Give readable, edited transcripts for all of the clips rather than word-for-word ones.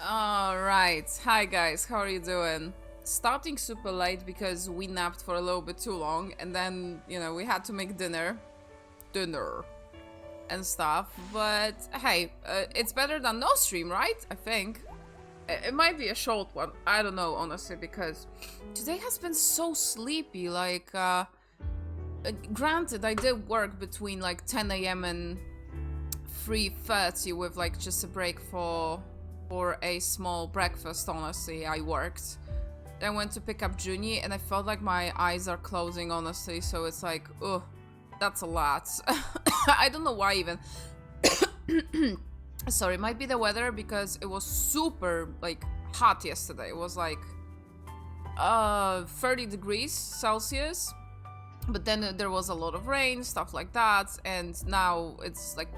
Alright, hi guys, how are you doing? Starting super late because we napped for a little bit too long and then, we had to make dinner and stuff, but hey, it's better than no stream, right? I think. It might be a short one, I don't know, honestly, because today has been so sleepy, like, granted, I did work between like 10 a.m. and 3:30 with like just a break for a small breakfast. Honestly, I worked. Then went to pick up Junie and I felt like my eyes are closing, honestly, so it's like, ugh, that's a lot. I don't know why even. Sorry, might be the weather because it was super like hot yesterday. It was like 30 degrees Celsius, but then there was a lot of rain, stuff like that, and now it's like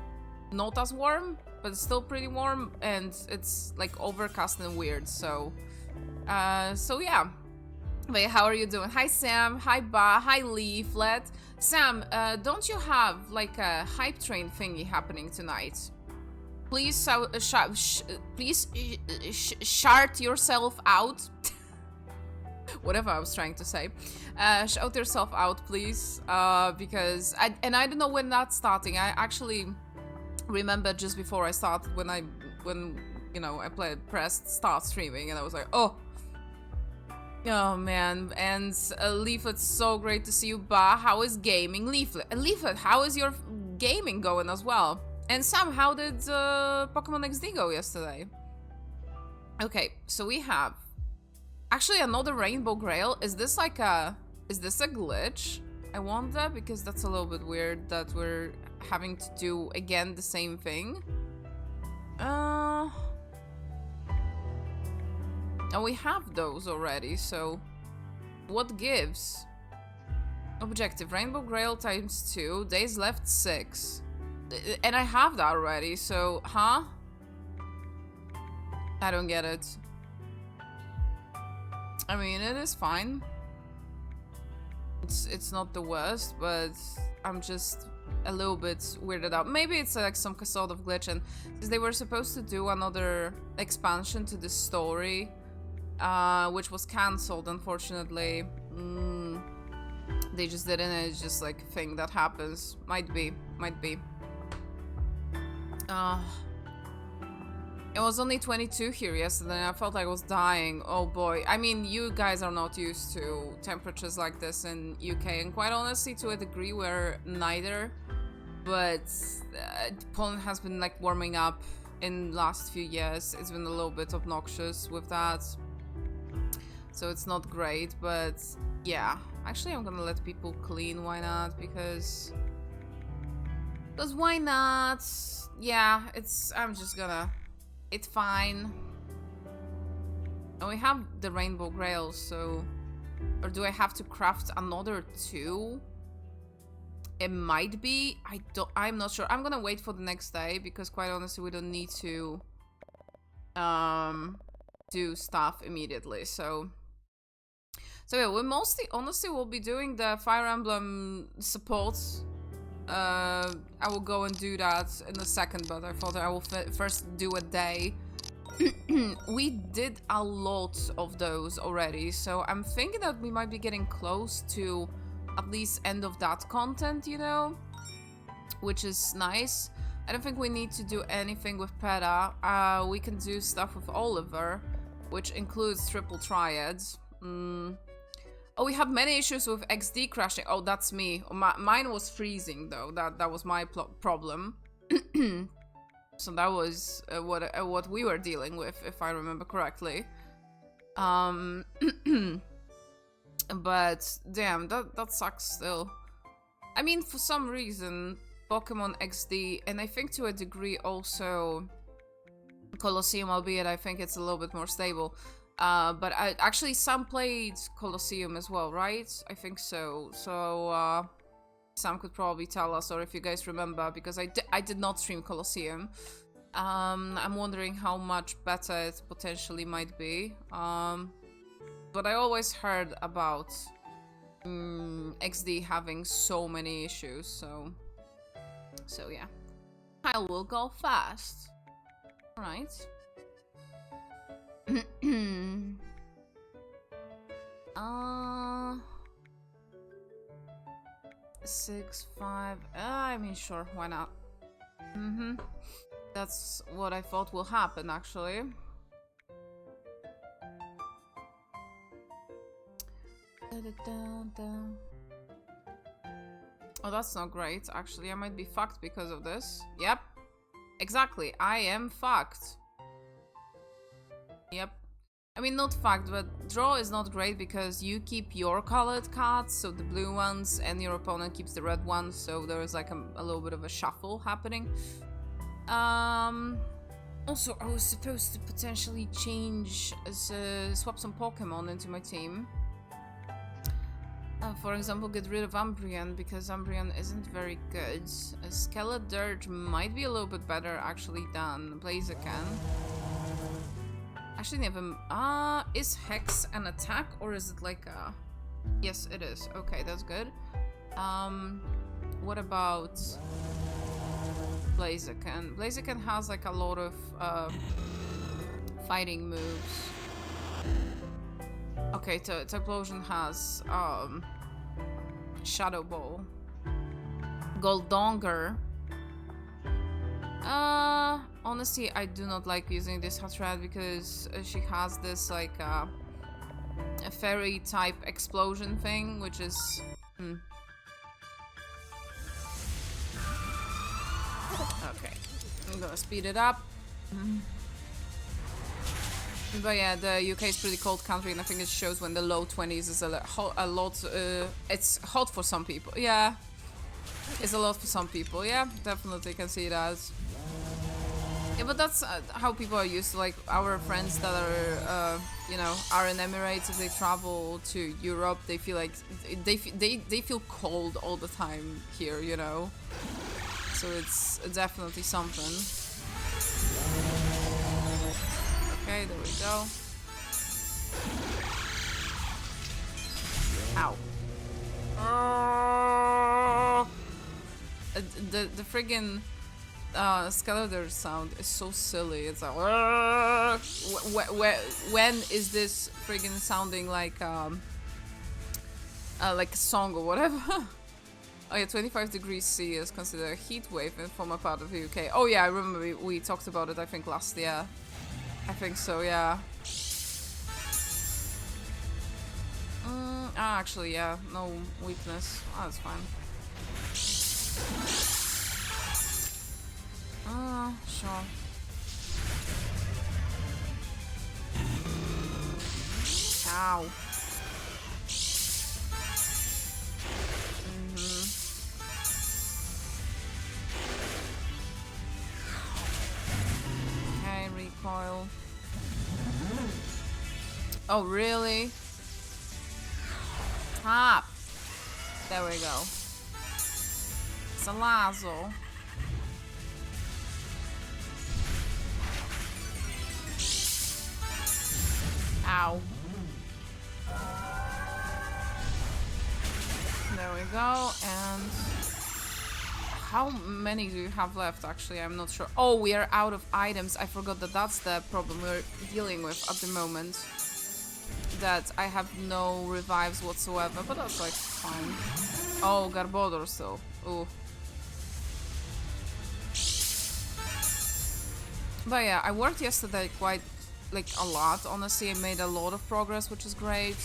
not as warm, but it's still pretty warm, and it's like overcast and weird, so yeah. But how are you doing? Hi Sam, hi Ba, hi Leaflet. Sam, don't you have like a hype train thingy happening tonight? Please, please shout yourself out. Whatever I was trying to say. Shout yourself out, please, because I don't know when that's starting. I actually remember just before I started when I pressed start streaming and I was like, oh man. And Leaflet, so great to see you. Ba, how is gaming? Leaflet, how is your gaming going as well? And Sam, how did Pokemon XD go yesterday? Okay, so we have actually another Rainbow Grail. Is this a glitch? I wonder, because that's a little bit weird that we're having to do again the same thing. And we have those already, so what gives? Objective, Rainbow Grail times 2, days left 6. And I have that already, so, huh? I don't get it. I mean, it is fine. It's not the worst, but I'm just a little bit weirded out. Maybe it's like some sort of glitch, and because they were supposed to do another expansion to the story, which was cancelled, unfortunately. They just didn't. It's just like a thing that happens. Might be. It was only 22 here yesterday and I felt like I was dying. Oh boy. I mean, you guys are not used to temperatures like this in UK, and quite honestly, to a degree, we're neither. But Poland has been like warming up in the last few years. It's been a little bit obnoxious with that. So it's not great, but yeah. Actually, I'm gonna let people clean. Why not? Because why not? Yeah, I'm just gonna... It's fine. And we have the Rainbow Grail, so... Or do I have to craft another 2? It might be. I'm not sure. I'm gonna wait for the next day, because quite honestly, we don't need to... do stuff immediately, so... So yeah, we mostly, honestly, will be doing the Fire Emblem support. I will go and do that in a second, but I thought I will first do a day. We did a lot of those already, so I'm thinking that we might be getting close to at least end of that content, which is nice. I don't think we need to do anything with Peta. We can do stuff with Oliver, which includes triple triads. Oh, we have many issues with XD crashing. Oh, that's me. Mine was freezing, though. That was my problem. So that was what we were dealing with, if I remember correctly. But damn, that sucks still. I mean, for some reason, Pokemon XD, and I think to a degree also Colosseum, albeit I think it's a little bit more stable. But actually Sam played Colosseum as well, right? I think so. So, Sam could probably tell us, or if you guys remember, because I did not stream Colosseum. I'm wondering how much better it potentially might be. But I always heard about XD having so many issues, so yeah. I will go fast. Right. Six, 5. I mean, sure, why not? That's what I thought will happen, actually. Oh, that's not great. Actually, I might be fucked because of this. Yep. Exactly. I am fucked. Yep. I mean, not fucked, but draw is not great because you keep your colored cards, so the blue ones, and your opponent keeps the red ones, so there's like a little bit of a shuffle happening. Also, I was supposed to potentially change, swap some Pokemon into my team. For example, get rid of Umbreon, because Umbreon isn't very good. Skeledirge might be a little bit better, actually, than Blaziken. Actually, never... is Hex an attack, or is it like a... Yes, it is. Okay, that's good. What about... Blaziken? Blaziken has, like, a lot of, fighting moves. Okay, Typhlosion has, Shadow Ball. Goldonger. Honestly, I do not like using this Hatred because she has this, like, a fairy type explosion thing, which is... Okay, I'm gonna speed it up. But yeah, the UK is pretty cold country, and I think it shows when the low 20s is a lot. It's hot for some people. Yeah, it's a lot for some people. Yeah, definitely can see that. Yeah, but that's how people are used to. Like our friends that are, you know, are in Emirates. If they travel to Europe, they feel like they feel cold all the time here. You know, so it's definitely something. Okay, there we go. Ow. The friggin' Skeletor sound is so silly. It's like... When is this friggin' sounding like a song or whatever? Oh yeah, 25 degrees C is considered a heat wave in former part of the UK. Oh yeah, I remember we talked about it, I think, last year. I think so, yeah. Actually, yeah, no weakness. Oh, that's fine. Sure. Ow. Okay, recoil. Oh, really? Stop. There we go. Salazzle. Ow. There we go, and... How many do you have left, actually? I'm not sure. Oh, we are out of items. I forgot that that's the problem we're dealing with at the moment. That I have no revives whatsoever, but that's like fine. Oh, Garbodor still. Ooh. But yeah, I worked yesterday quite like a lot. Honestly, I made a lot of progress, which is great.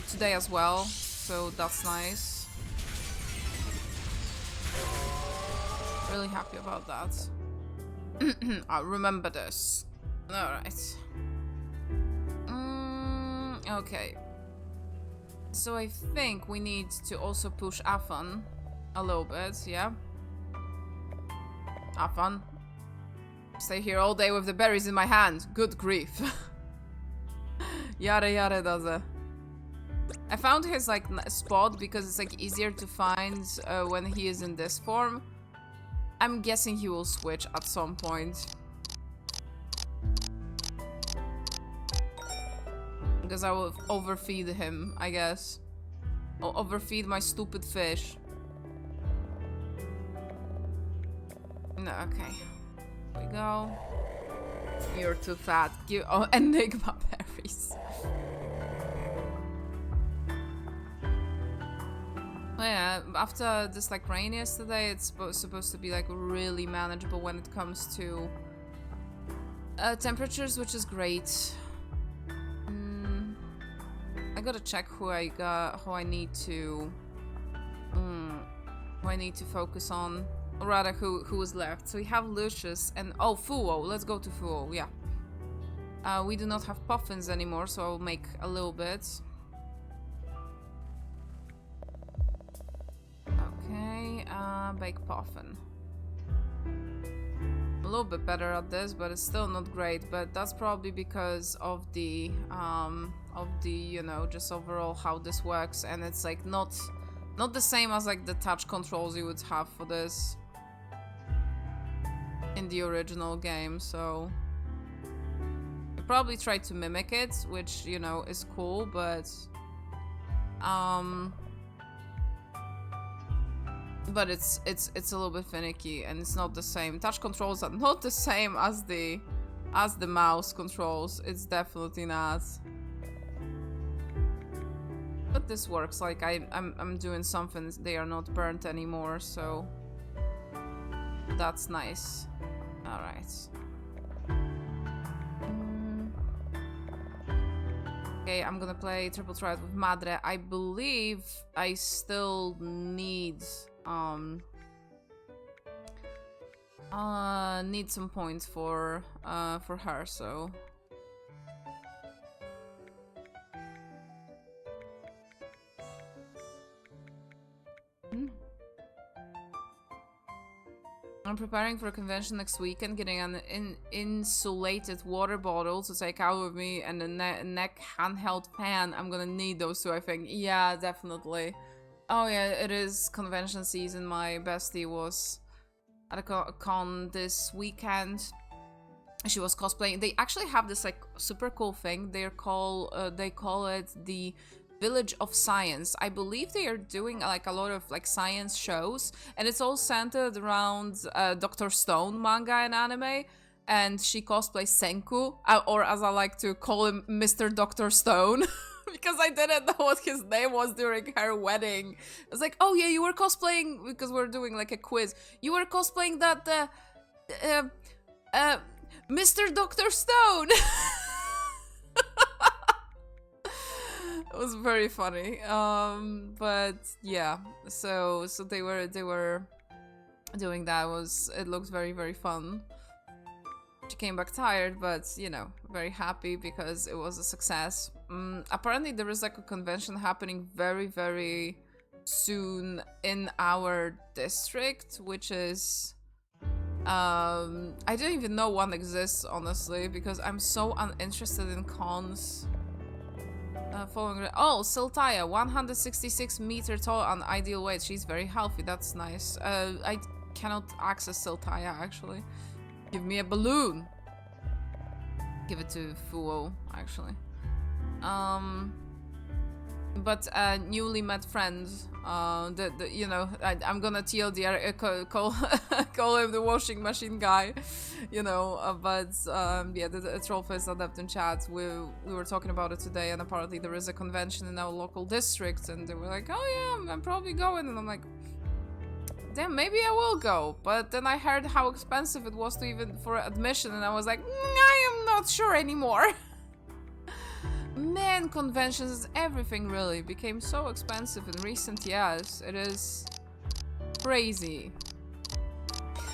Today as well, so that's nice. Really happy about that. I'll remember this. Alright. Okay. So I think we need to also push Afan a little bit, yeah? Afan. Stay here all day with the berries in my hand. Good grief. Yada yada does it. I found his like spot because it's like easier to find when he is in this form. I'm guessing he will switch at some point. Because I will overfeed him, I guess. I'll overfeed my stupid fish. No, okay. There we go. You're too fat. Give Enigma berries. Oh yeah, after this like rain yesterday, it's supposed to be like really manageable when it comes to temperatures, which is great. I gotta check who I need to focus on, or rather who is left. So we have Lucius and Fuo. Let's go to Fuo. Yeah. We do not have puffins anymore, so I'll make a little bit. Okay, bake puffin. A little bit better at this, but it's still not great. But that's probably because of the you know, just overall how this works, and it's like not the same as like the touch controls you would have for this in the original game. So I probably tried to mimic it, which, you know, is cool, but it's a little bit finicky, and it's not the same. Touch controls are not the same as the mouse controls. It's definitely not. But this works. Like I'm doing something. They are not burnt anymore, so that's nice. All right. Okay, I'm gonna play triple threat with Madre. I believe I still need some points for her, so I'm preparing for a convention next weekend, getting an insulated water bottle to take out with me, and a neck handheld fan. I'm gonna need those two, I think. Yeah, definitely. Oh yeah, it is convention season. My bestie was at a con this weekend. She was cosplaying. They actually have this like super cool thing. They call it the Village of Science. I believe they are doing like a lot of like science shows, and it's all centered around Dr. Stone manga and anime. And she cosplays Senku, or as I like to call him, Mr. Dr. Stone. Because I didn't know what his name was during her wedding. I was like, oh yeah, you were cosplaying, because we're doing like a quiz. You were cosplaying that Mr. Dr. Stone. It was very funny. But yeah, so they were doing that. It looked very, very fun. She came back tired, but you know, very happy because it was a success. Apparently there is like a convention happening very, very soon in our district, which is I don't even know one exists, honestly, because I'm so uninterested in cons. Following Siltaya, 166 meter tall and ideal weight. She's very healthy. That's nice. I cannot access Siltaya, actually. Give me a balloon. Give it to Fuo, actually. But a newly met friend, you know, I'm gonna TLDR call him the washing machine guy, you know. Yeah, the Trollface Adept in chat, we were talking about it today, and apparently there is a convention in our local district, and they were like, oh yeah, I'm probably going, and I'm like, damn, maybe I will go. But then I heard how expensive it was to even for admission, and I was like, I am not sure anymore. Man, conventions, everything really became so expensive in recent years. It is crazy.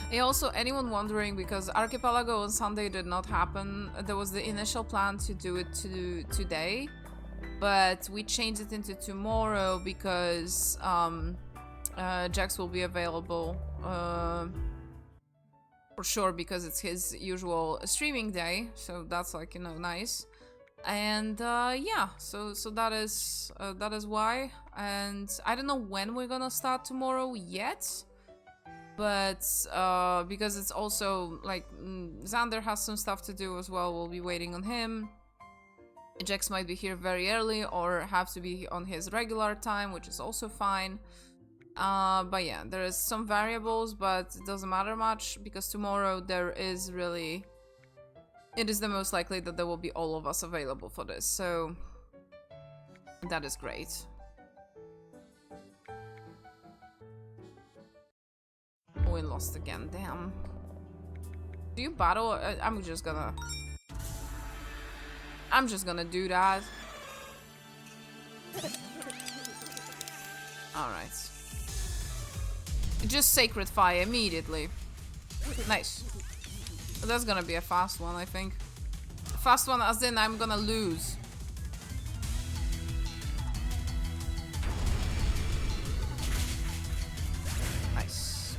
And also, anyone wondering, because Archipelago on Sunday did not happen, there was the initial plan to do it today, but we changed it into tomorrow because Jax will be available for sure, because it's his usual streaming day, so that's like, you know, nice. And yeah, so that is why. And I don't know when we're gonna start tomorrow yet, but because it's also like Xander has some stuff to do as well. We'll be waiting on him. Jax might be here very early or have to be on his regular time, which is also fine. But yeah, there is some variables, but it doesn't matter much because tomorrow there is really it is the most likely that there will be all of us available for this, so that is great. We lost again, damn. Do you battle? I'm just gonna do that. Alright. Just Sacred Fire immediately. Nice. That's gonna be a fast one, I think. Fast one as in I'm gonna lose. Nice.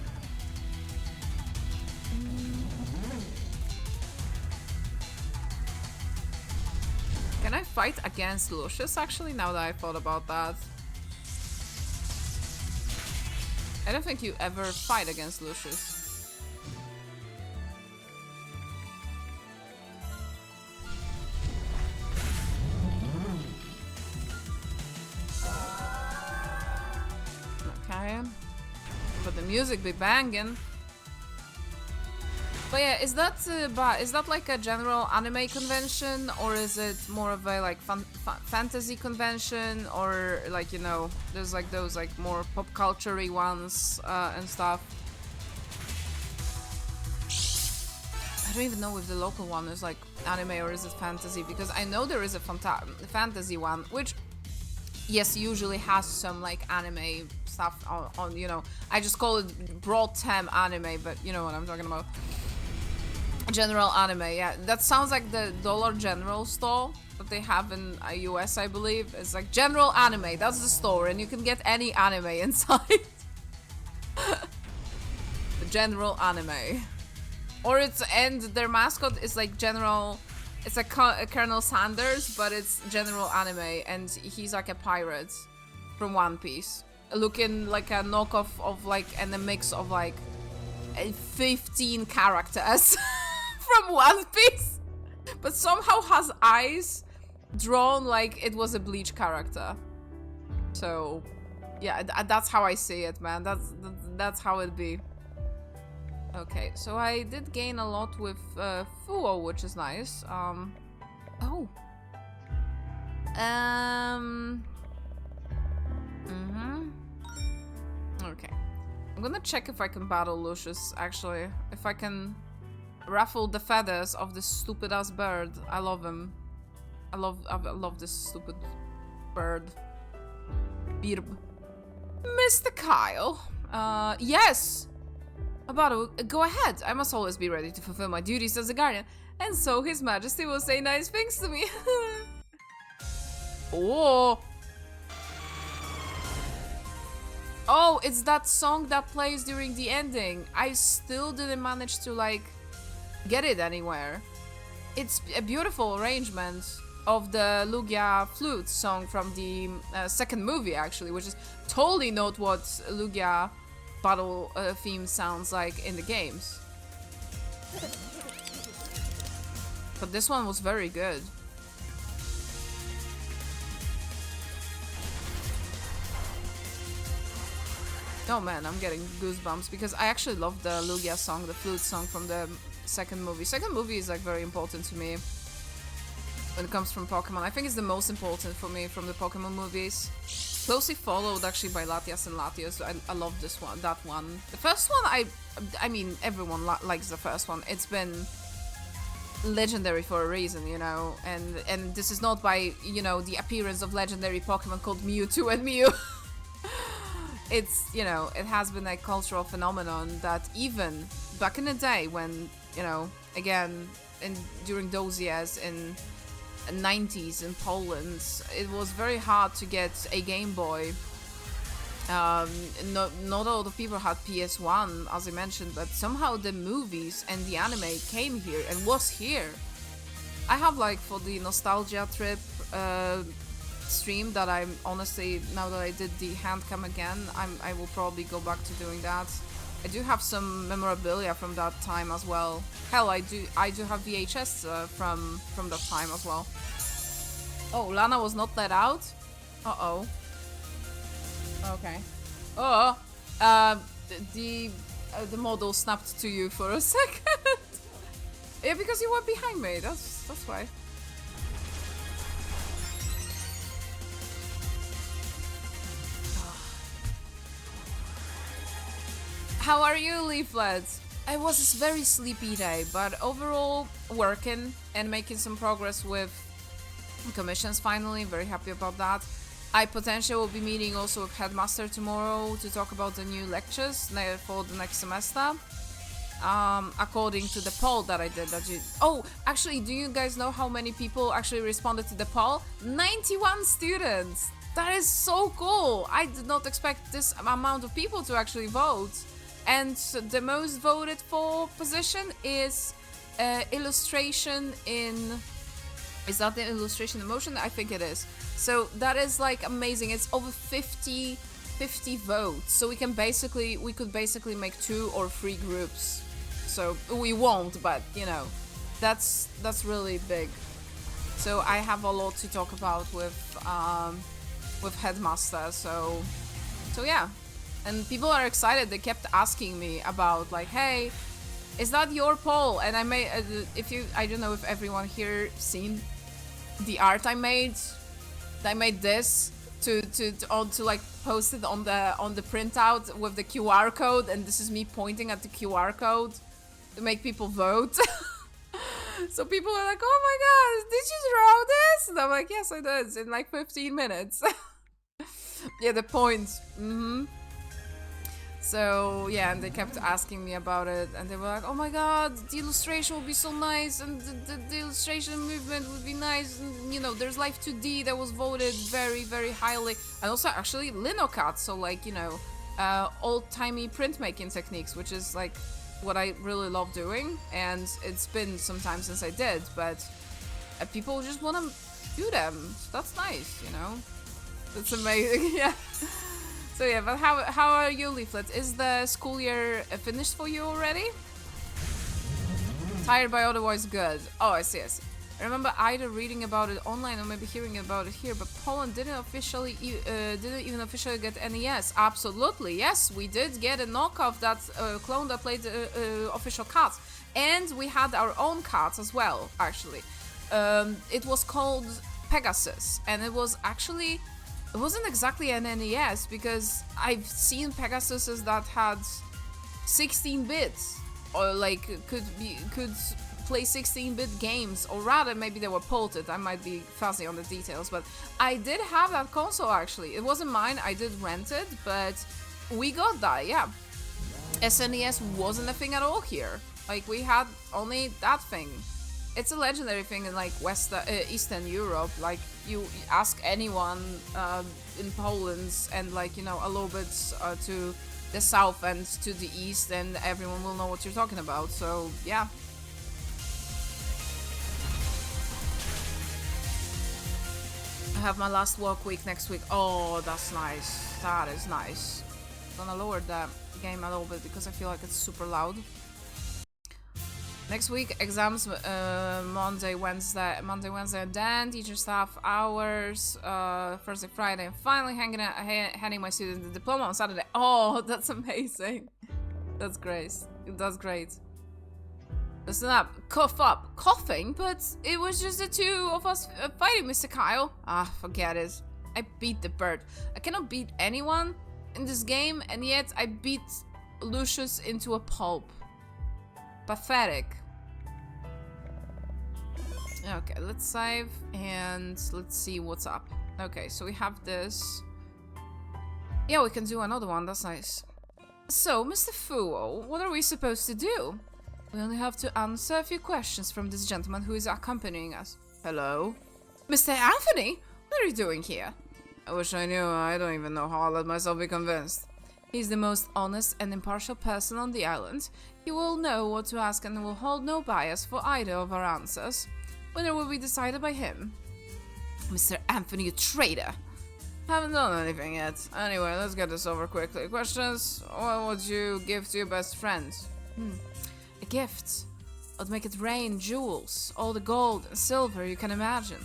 Can I fight against Lucius actually, now that I thought about that? I don't think you ever fight against Lucius. Okay. But the music be banging. But yeah, is that like a general anime convention, or is it more of a like fantasy convention, or like, you know, there's like those like more pop culture-y ones and stuff? I don't even know if the local one is like anime or is it fantasy, because I know there is a fantasy one, which yes, usually has some like anime stuff on, you know, I just call it broad term anime, but you know what I'm talking about. General anime, yeah. That sounds like the Dollar General store that they have in US, I believe. It's like general anime, that's the store, and you can get any anime inside. The general anime. Or it's, and their mascot is like general, it's like Colonel Sanders, but it's general anime, and he's like a pirate from One Piece. Looking like a knockoff of like, and a mix of like 15 characters. From One Piece, but somehow has eyes drawn like it was a Bleach character. So yeah, that's how I see it, man. That's how it be. Okay, so I did gain a lot with Fuo, which is nice. Okay, I'm gonna check if I can battle Lucius, actually, if I can ruffle the feathers of this stupid ass bird. I love him. I love this stupid bird. Birb. Mr. Kyle. Yes. Go ahead. I must always be ready to fulfill my duties as a guardian, and so His Majesty will say nice things to me. Oh. Oh, it's that song that plays during the ending. I still didn't manage to like get it anywhere. It's a beautiful arrangement of the Lugia flute song from the second movie, actually, which is totally not what Lugia battle theme sounds like in the games. But this one was very good. Oh man, I'm getting goosebumps because I actually love the Lugia song, the flute song from the second movie. Second movie is like very important to me when it comes from Pokemon. I think it's the most important for me from the Pokemon movies. Closely followed actually by Latias and Latios. I love this one, that one. The first one, I mean, everyone likes the first one. It's been legendary for a reason, you know, and this is not by, you know, the appearance of legendary Pokemon called Mewtwo and Mew. It's, you know, it has been a cultural phenomenon that even back in the day when, you know, again, during those years in the 90s in Poland, it was very hard to get a Game Boy. Not all the people had PS1, as I mentioned, but somehow the movies and the anime came here and was here. I have, like, for the nostalgia trip stream that I'm honestly, now that I did the hand cam again, I will probably go back to doing that. I do have some memorabilia from that time as well. Hell, I do have VHS from that time as well. Oh, Lana was not let out? Uh-oh. Okay. Oh, the model snapped to you for a second. Yeah, because you were behind me. That's why. How are you, Leaflet? It was a very sleepy day, but overall working and making some progress with commissions finally. Very happy about that. I potentially will be meeting also with Headmaster tomorrow to talk about the new lectures for the next semester. According to the poll that I did. Oh, actually, do you guys know how many people actually responded to the poll? 91 students! That is so cool! I did not expect this amount of people to actually vote. And the most voted for position is illustration in... Is that the illustration in motion? I think it is. So that is like amazing. It's over 50 votes. So we could basically make 2 or 3 groups. So we won't, but you know, that's really big. So I have a lot to talk about with Headmaster. So yeah, and people are excited. They kept asking me about like, hey, is that your poll? And I made I don't know if everyone here seen the art I made. I made this to like post it on the printout with the QR code, and this is me pointing at the QR code to make people vote. So people are like, oh my god, did you draw this? And I'm like, yes, I did. It's in like 15 minutes. Yeah, the points. So yeah, and they kept asking me about it, and they were like, oh my god, the illustration will be so nice, and the illustration movement would be nice, and you know, there's Life 2D that was voted very, very highly, and also actually linocut, so like, you know, old-timey printmaking techniques, which is like what I really love doing, and it's been some time since I did, but people just want to do them, so that's nice, you know, that's amazing. Yeah. So yeah, but how are you, Leaflet? Is the school year finished for you already? Tired but otherwise good. Oh, I see. I remember either reading about it online or maybe hearing about it here, but Poland didn't even officially get NES. Absolutely, yes, we did get a knockoff that clone that played official cards, and we had our own cards as well. Actually, it was called Pegasus, and it was actually. It wasn't exactly an NES because I've seen Pegasuses that had 16 bits or like could play 16-bit games, or rather maybe they were ported. I might be fuzzy on the details, but I did have that console actually. It wasn't mine, I did rent it, but we got that, yeah. SNES wasn't a thing at all here. Like we had only that thing. It's a legendary thing in like Eastern Europe. Like you ask anyone in Poland and like, you know, a little bit to the south and to the east, and everyone will know what you're talking about. So yeah. I have my last work week next week. Oh, that's nice. That is nice. I'm gonna lower the game a little bit because I feel like it's super loud. Next week, exams, Monday, Wednesday, and then teacher staff hours, Thursday, Friday, and finally handing my students the diploma on Saturday. Oh, that's amazing. That's great. That's great. Listen up, cough up, coughing, but it was just the two of us fighting, Mr. Kyle. Ah, forget it. I beat the bird. I cannot beat anyone in this game, and yet I beat Lucius into a pulp. Pathetic. Okay, let's save and let's see what's up. Okay, so we have this. Yeah, we can do another one. That's nice. So, Mr. Fuo, what are we supposed to do? We only have to answer a few questions from this gentleman who is accompanying us. Hello? Mr. Anthony? What are you doing here? I wish I knew. I don't even know how I'll let myself be convinced. He's the most honest and impartial person on the island. He will know what to ask and will hold no bias for either of our answers. Winner will be decided by him. Mr. Anthony, you traitor! Haven't done anything yet. Anyway, let's get this over quickly. Questions? What would you give to your best friend? A gift. I'd make it rain jewels, all the gold and silver you can imagine.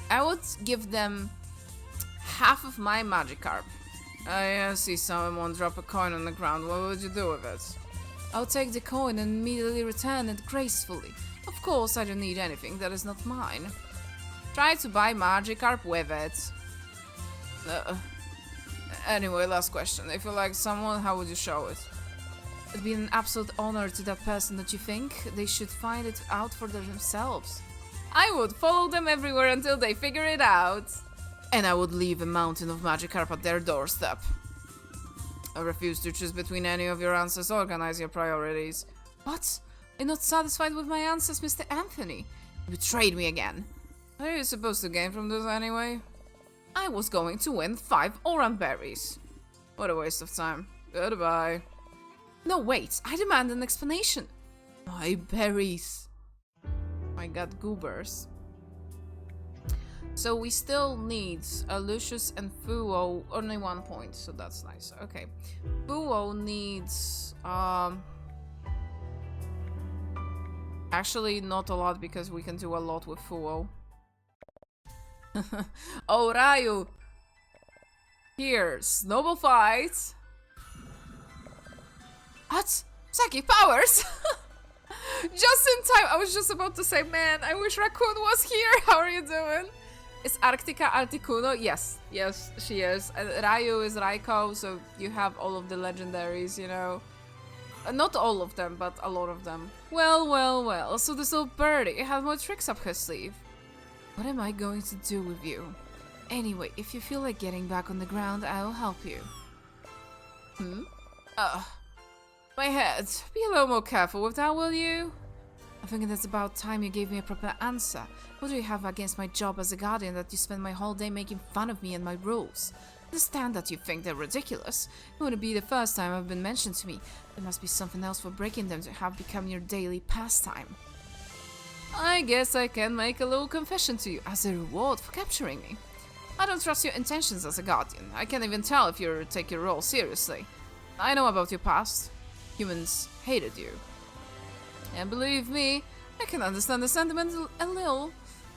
I would give them half of my Magikarp. I see someone drop a coin on the ground. What would you do with it? I'll take the coin and immediately return it gracefully. Of course, I don't need anything that is not mine. Try to buy Magikarp with it. Anyway, last question. If you like someone, how would you show it? It'd be an absolute honor to that person, that you think? They should find it out for themselves. I would follow them everywhere until they figure it out. And I would leave a mountain of Magikarp at their doorstep. I refuse to choose between any of your answers. Organize your priorities. What? You're not satisfied with my answers, Mr. Anthony? You betrayed me again. What are you supposed to gain from this anyway? I was going to win 5 Oran berries. What a waste of time. Goodbye. No, wait. I demand an explanation. My berries. I got goobers. So we still need Lucius and Fuo, only 1 point, so that's nice. Okay. Fuo needs actually not a lot, because we can do a lot with Fuo. Oh, Ryu! Here, snowball fight! What? Psychic powers! Just in time! I was just about to say, man, I wish Raccoon was here! How are you doing? Is Arctica Articuno? Yes. Yes, she is. And Ryu is Raikou, so you have all of the legendaries, you know. Not all of them, but a lot of them. Well, well, well. So this little birdie had more tricks up her sleeve. What am I going to do with you? Anyway, if you feel like getting back on the ground, I'll help you. My head. Be a little more careful with that, will you? I think it's about time you gave me a proper answer. What do you have against my job as a guardian that you spend my whole day making fun of me and my rules? I understand that you think they're ridiculous. It wouldn't be the first time I've been mentioned to me. There must be something else for breaking them to have become your daily pastime. I guess I can make a little confession to you as a reward for capturing me. I don't trust your intentions as a guardian. I can't even tell if you take your role seriously. I know about your past. Humans hated you. And believe me, I can understand the sentiment a little.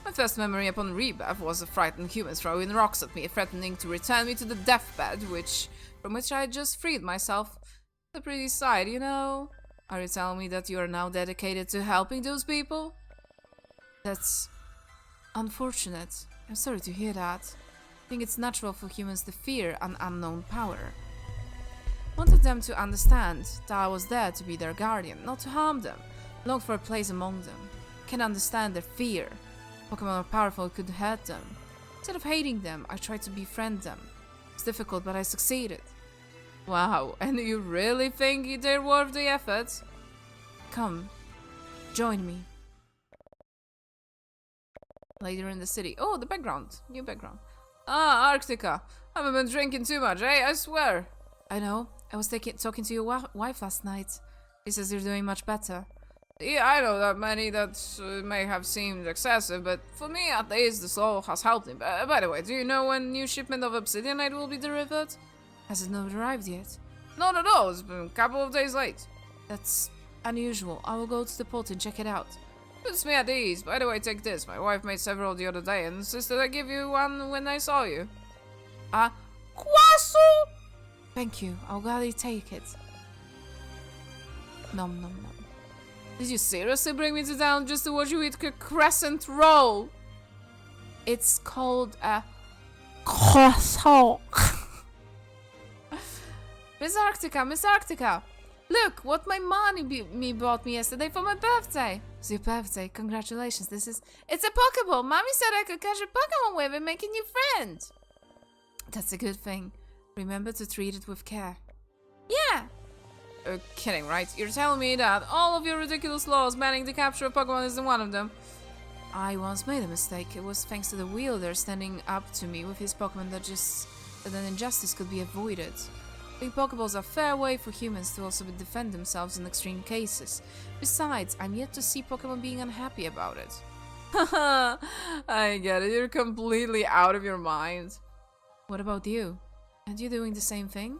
My first memory upon rebirth was of frightened humans throwing rocks at me, threatening to return me to the deathbed, from which I had just freed myself. The pretty sight, you know. Are you telling me that you are now dedicated to helping those people? That's unfortunate. I'm sorry to hear that. I think it's natural for humans to fear an unknown power. Wanted them to understand that I was there to be their guardian, not to harm them. Longed for a place among them. Can understand their fear. Pokemon are powerful, it could hurt them. Instead of hating them, I tried to befriend them. It's difficult, but I succeeded. Wow, and you really think they're worth the effort? Come, join me. Later in the city. Oh, the background. New background. Ah, Arctica. Haven't been drinking too much, eh? I swear. I know. I was talking to your wife last night. She says you're doing much better. Yeah, I know that many that may have seemed excessive, but for me at least the soul has helped me. By the way, do you know when new shipment of obsidianite will be delivered? Has it not arrived yet? Not at all. It's been a couple of days late. That's unusual. I will go to the port and check it out. Puts me at ease. By the way, take this. My wife made several the other day and insisted I give you one when I saw you. Quassel! Thank you. I'll gladly take it. Nom nom nom. Did you seriously bring me to town just to watch you eat a crescent roll? It's called a croissant. Miss Arctica, look what my mommy bought me yesterday for my birthday. It's your birthday, congratulations. It's a Pokeball. Mommy said I could catch a Pokemon with and make a new friend. That's a good thing. Remember to treat it with care. Yeah. Kidding, right? You're telling me that all of your ridiculous laws banning the capture of Pokemon isn't one of them? I once made a mistake. It was thanks to the wielder standing up to me with his Pokemon that an injustice could be avoided. Big Pokeballs are a fair way for humans to also defend themselves in extreme cases. Besides, I'm yet to see Pokemon being unhappy about it. Haha, I get it. You're completely out of your mind. What about you? Aren't you doing the same thing?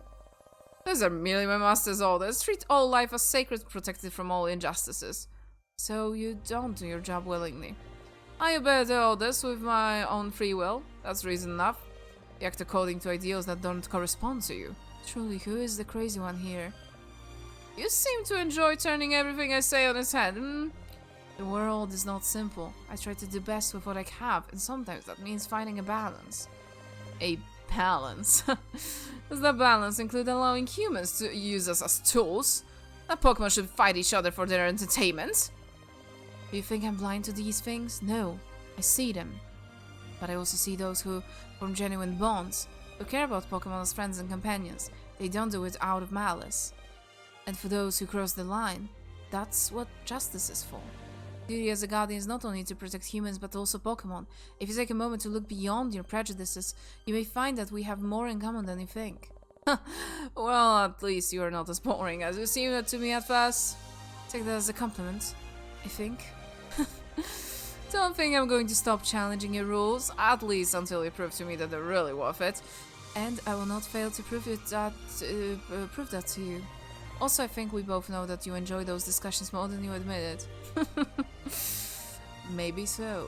Those are merely my master's orders. Treat all life as sacred, protected from all injustices. So you don't do your job willingly. I obey the orders with my own free will. That's reason enough. You act according to ideals that don't correspond to you. Truly, who is the crazy one here? You seem to enjoy turning everything I say on its head. The world is not simple. I try to do best with what I have, and sometimes that means finding a balance. A balance? Does that balance include allowing humans to use us as tools? That Pokemon should fight each other for their entertainment? Do you think I'm blind to these things? No, I see them. But I also see those who form genuine bonds, who care about Pokemon as friends and companions. They don't do it out of malice. And for those who cross the line, that's what justice is for. Duty as a guardian is not only to protect humans but also Pokemon. If you take a moment to look beyond your prejudices, you may find that we have more in common than you think. Well, at least you are not as boring as you seemed to me at first. Take that as a compliment, I think. Don't think I'm going to stop challenging your rules, at least until you prove to me that they're really worth it. And I will not fail to prove that to you. Also, I think we both know that you enjoy those discussions more than you admitted. Maybe so.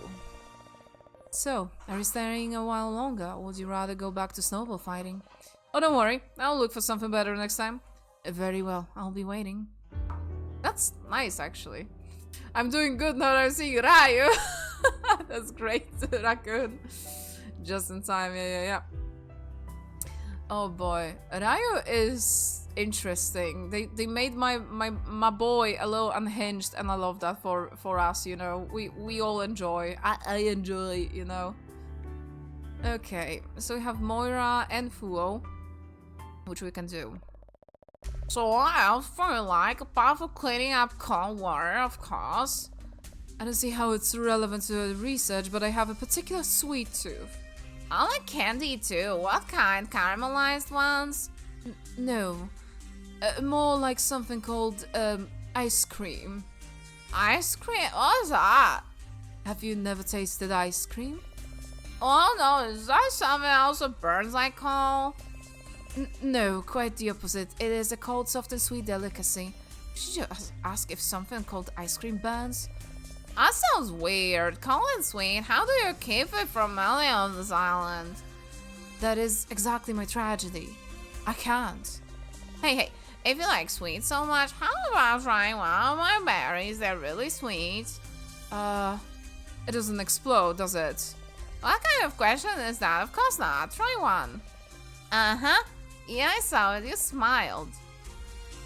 So, are you staying a while longer, or would you rather go back to snowball fighting? Oh, don't worry, I'll look for something better next time. Very well, I'll be waiting. That's nice, actually. I'm doing good now that I'm seeing Ryu. That's great, Raccoon. Just in time, yeah. Oh boy, Ryu is interesting. They made my boy a little unhinged, and I love that for us, you know. We all enjoy. I enjoy, you know. Okay, so we have Moira and Fuo, which we can do. So I feel like a powerful cleaning up cold water, of course. I don't see how it's relevant to the research, but I have a particular sweet tooth. I like candy too. What kind? Caramelized ones? No. More like something called ice cream. Ice cream? What's that? Have you never tasted ice cream? Oh no, is that something else that burns like coal? No, quite the opposite. It is a cold, soft and sweet delicacy. Should you ask if something called ice cream burns? That sounds weird. Cold and sweet. How do you keep it from melting on this island? That is exactly my tragedy. I can't. Hey, if you like sweet so much, how about trying one of my berries? They're really sweet. It doesn't explode, does it? What kind of question is that? Of course not. Try one. Uh-huh. Yeah, I saw it. You smiled.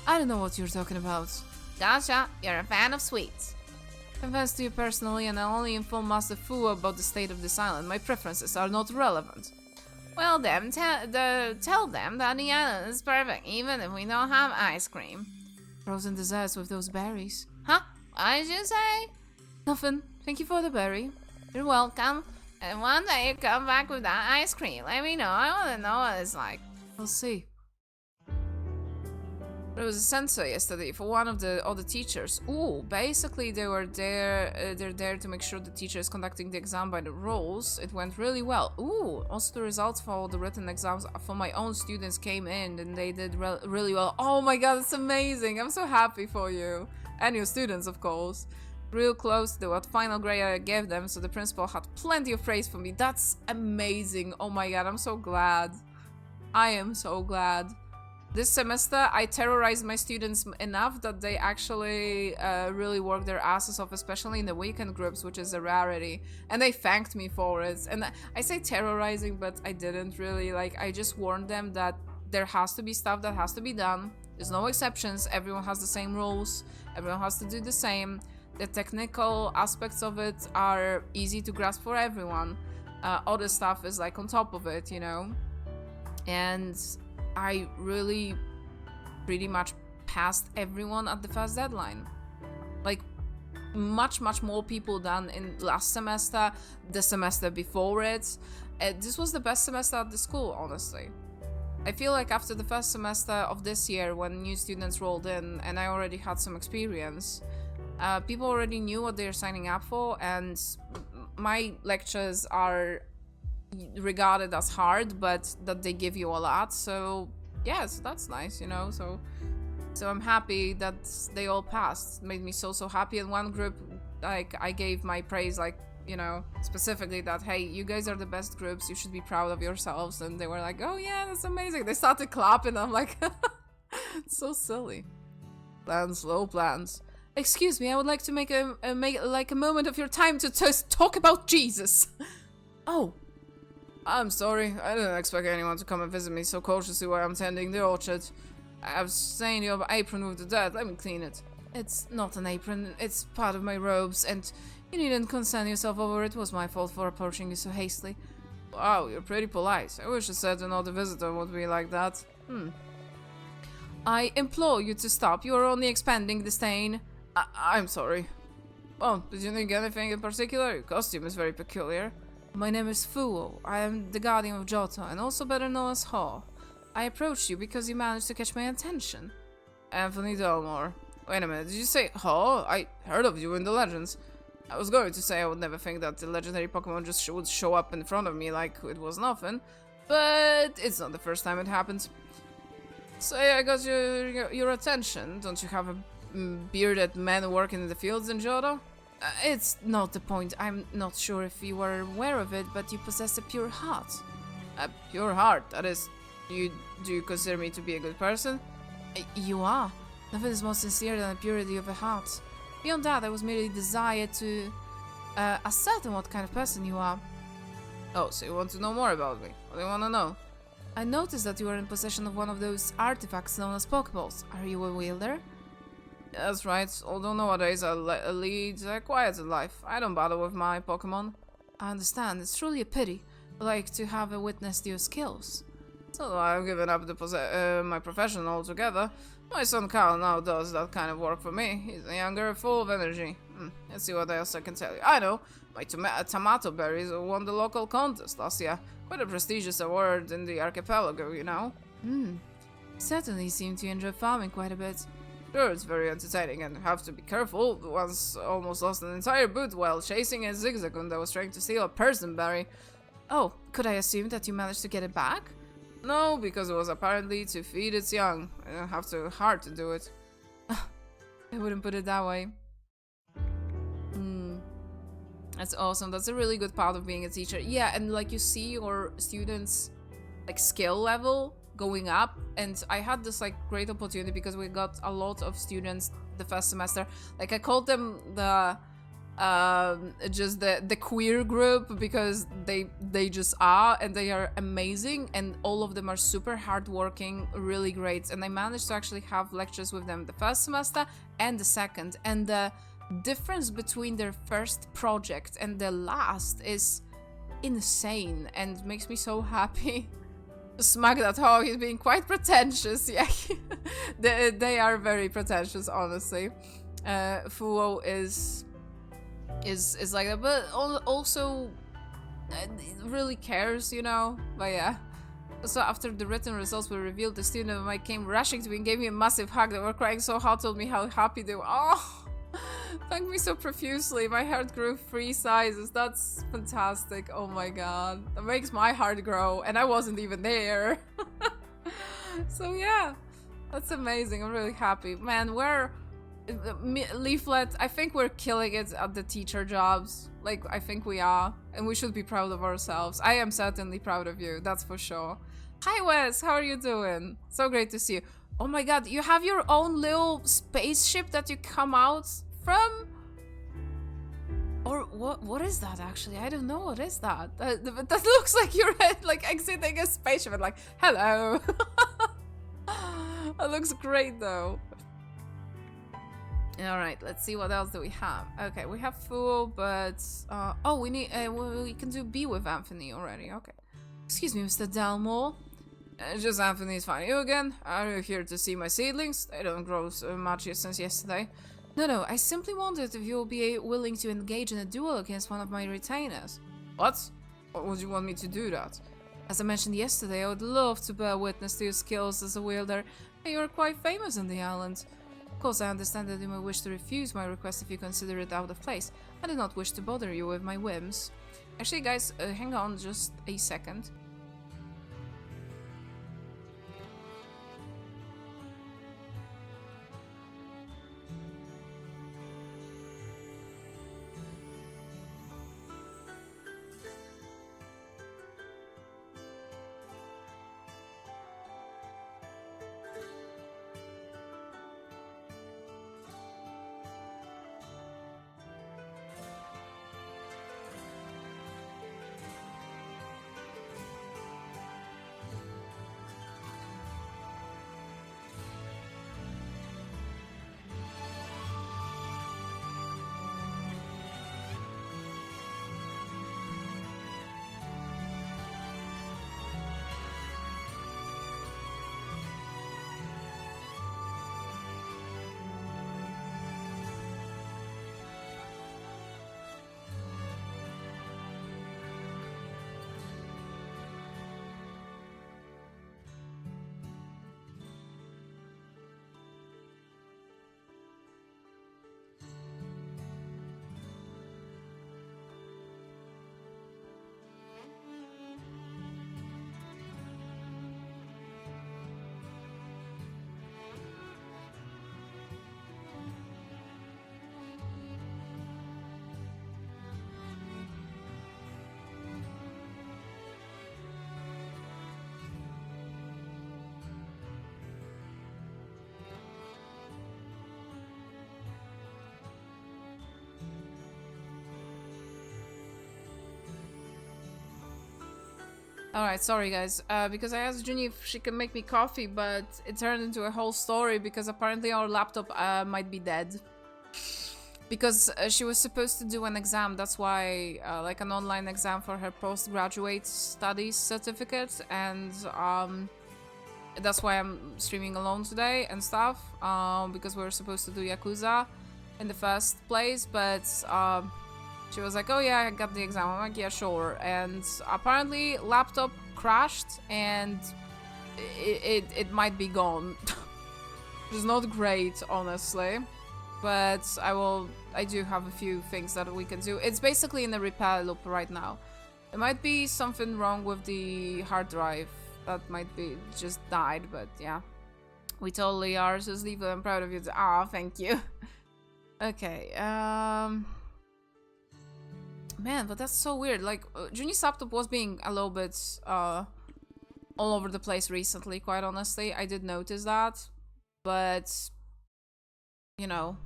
I don't know what you're talking about. Gotcha. You're a fan of sweets. Confess to you personally, and I'll only inform Master Fu about the state of this island. My preferences are not relevant. Well then, tell them that the island is perfect, even if we don't have ice cream. Frozen desserts with those berries. Huh? What did you say? Nothing. Thank you for the berry. You're welcome. And one day you come back with that ice cream. Let me know. I want to know what it's like. We'll see. There was a sensei yesterday for one of the other teachers. Ooh, basically they're there to make sure the teacher is conducting the exam by the rules. It went really well. Ooh, also the results for all the written exams for my own students came in and they did really well. Oh my god, it's amazing. I'm so happy for you. And your students, of course. Real close to what final grade I gave them, so the principal had plenty of praise for me. That's amazing. Oh my god, I'm so glad. I am so glad. This semester, I terrorized my students enough that they actually really worked their asses off, especially in the weekend groups, which is a rarity. And they thanked me for it. And I say terrorizing, but I didn't really. Like, I just warned them that there has to be stuff that has to be done. There's no exceptions. Everyone has the same rules. Everyone has to do the same. The technical aspects of it are easy to grasp for everyone. Other stuff is like on top of it, you know? And I really pretty much passed everyone at the first deadline. Like, much more people than in last semester, the semester before it. This was the best semester at the school, honestly. I feel like after the first semester of this year, when new students rolled in and I already had some experience, people already knew what they're signing up for, and my lectures are regarded as hard, but that they give you a lot. So yes, that's nice, you know. So I'm happy that they all passed. It made me so happy. And one group, like, I gave my praise, like, you know, specifically that, hey, you guys are the best groups, you should be proud of yourselves. And they were like, oh yeah, that's amazing. They started clapping. I'm like, it's so silly. Plans, low plans. Excuse me, I would like to make a moment of your time to just talk about Jesus. Oh, I'm sorry. I didn't expect anyone to come and visit me so cautiously while I'm tending the orchard. I've stained your apron with the dirt. Let me clean it. It's not an apron. It's part of my robes, and you needn't concern yourself over it. It was my fault for approaching you so hastily. Wow, you're pretty polite. I wish I said another visitor would be like that. I implore you to stop. You are only expanding the stain. I'm sorry. Oh, did you think anything in particular? Your costume is very peculiar. My name is Fuo. I am the guardian of Johto, and also better known as Ho. I approached you because you managed to catch my attention. Anthony Delmore. Wait a minute, did you say Ho? I heard of you in the legends. I was going to say I would never think that the legendary Pokemon just would show up in front of me like it was nothing, but it's not the first time it happened. Say I got your attention. Don't you have a bearded man working in the fields in Johto? It's not the point. I'm not sure if you were aware of it, but you possess a pure heart. A pure heart? That is... do you consider me to be a good person? You are. Nothing is more sincere than the purity of a heart. Beyond that, I was merely desired to ascertain what kind of person you are. Oh, so you want to know more about me? What do you want to know? I noticed that you are in possession of one of those artifacts known as Pokeballs. Are you a wielder? That's right, although nowadays I lead a quieter life. I don't bother with my Pokemon. I understand, it's truly a pity. I'd like to have a witness to your skills. So I've given up my profession altogether. My son Carl now does that kind of work for me. He's younger, full of energy. Let's see what else I can tell you. I know, my tomato berries won the local contest last year. Quite a prestigious award in the archipelago, you know. Certainly seem to enjoy farming quite a bit. Sure, it's very entertaining and have to be careful. Once almost lost an entire boot while chasing a Zigzagoon that was trying to steal a personberry. Oh, could I assume that you managed to get it back? No, because it was apparently to feed its young. I don't have to hard to do it. I wouldn't put it that way. That's awesome. That's a really good part of being a teacher. Yeah, and like you see your students' like skill level going up, and I had this like great opportunity because we got a lot of students the first semester. Like I called them the just the queer group because they just are, and they are amazing, and all of them are super hardworking, really great. And I managed to actually have lectures with them the first semester and the second, and the difference between their first project and the last is insane and makes me so happy. Smack that hog, he's being quite pretentious. Yeah, they are very pretentious, honestly. Fuo is like that, but also really cares, you know. But yeah. So after the written results were revealed, the student of mine came rushing to me and gave me a massive hug. They were crying so hard, told me how happy they were. Oh, thanked me so profusely. My heart grew 3 sizes. That's fantastic. Oh my god. That makes my heart grow. And I wasn't even there. So yeah. That's amazing. I'm really happy. Man, Leaflet, I think we're killing it at the teacher jobs. Like, I think we are. And we should be proud of ourselves. I am certainly proud of you. That's for sure. Hi Wes, how are you doing? So great to see you. Oh my god, you have your own little spaceship that you come out from? Or what is that actually? I don't know, what is that? That looks like you're like exiting a spaceship and like, hello. That looks great though. Alright, let's see what else do we have. Okay, we have Fuo, but oh, we need we can do B with Anthony already. Okay. Excuse me, Mr. Dalmore. Just Anthony's fine. You again? Are you here to see my seedlings? They don't grow so much since yesterday. No, I simply wondered if you'll be willing to engage in a duel against one of my retainers. What? What would you want me to do that? As I mentioned yesterday, I would love to bear witness to your skills as a wielder, and you're quite famous on the island. Of course, I understand that you may wish to refuse my request if you consider it out of place. I do not wish to bother you with my whims. Actually, guys, hang on just a second. Alright, sorry guys, because I asked Junie if she can make me coffee, but it turned into a whole story because apparently our laptop might be dead. Because she was supposed to do an exam, that's why, like an online exam for her postgraduate studies certificate, and that's why I'm streaming alone today and stuff, because we were supposed to do Yakuza in the first place, but she was like, oh yeah, I got the exam. I'm like, yeah, sure. And apparently laptop crashed and it might be gone. Which is not great, honestly. But I do have a few things that we can do. It's basically in the repair loop right now. There might be something wrong with the hard drive. That might be just died, but yeah. We totally are, so Steve, I'm proud of you. Ah, thank you. Okay, man, but that's so weird. Like, Junie's laptop was being a little bit all over the place recently, quite honestly. I did notice that. But, you know,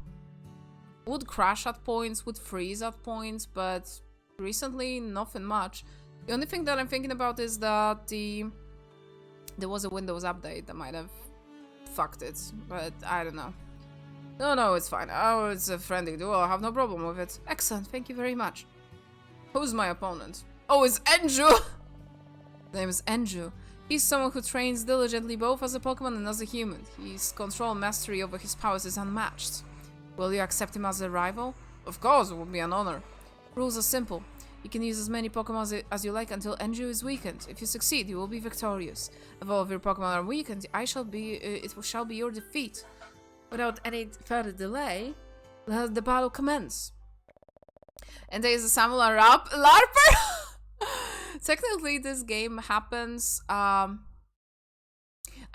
would crash at points, would freeze at points, but recently, nothing much. The only thing that I'm thinking about is that there was a Windows update that might have fucked it, but I don't know. No, it's fine. Oh, it's a friendly duo. I have no problem with it. Excellent, thank you very much. Who's my opponent? Oh, it's Enju! His name is Enju. He's someone who trains diligently both as a Pokemon and as a human. His control and mastery over his powers is unmatched. Will you accept him as a rival? Of course, it would be an honor. Rules are simple. You can use as many Pokemon as you like until Enju is weakened. If you succeed, you will be victorious. If all of your Pokemon are weakened, it shall be your defeat. Without any further delay, let the battle commence. And there is a Samurai LARPer? Technically, this game happens, I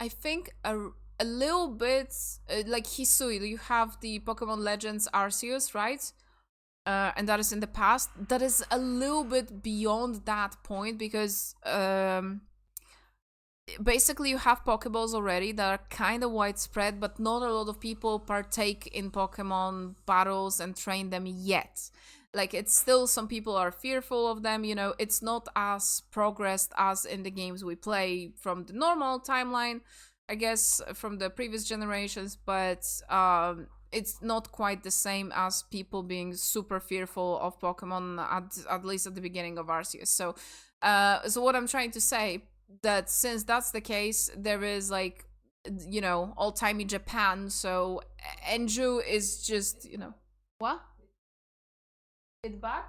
think a little bit, like Hisui, you have the Pokemon Legends Arceus, right? And that is in the past. That is a little bit beyond that point, because, basically you have Pokeballs already that are kind of widespread, but not a lot of people partake in Pokemon battles and train them yet. Like, it's still, some people are fearful of them, you know, it's not as progressed as in the games we play from the normal timeline, I guess, from the previous generations, but it's not quite the same as people being super fearful of Pokemon, at least at the beginning of Arceus. So what I'm trying to say, that since that's the case, there is, like, you know, old-timey Japan, so Enju is just, you know... What? It back?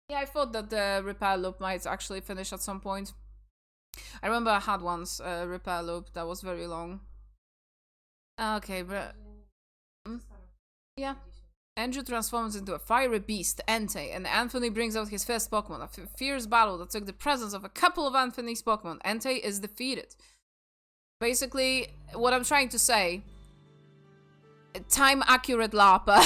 Yeah, I thought that the repair loop might actually finish at some point. I remember I had once a repair loop that was very long. Okay, but... Yeah. Enju transforms into a fiery beast, Entei, and Anthony brings out his first Pokemon. A fierce battle that took the presence of a couple of Anthony's Pokemon. Entei is defeated. Basically, what I'm trying to say... Time-accurate LARPer.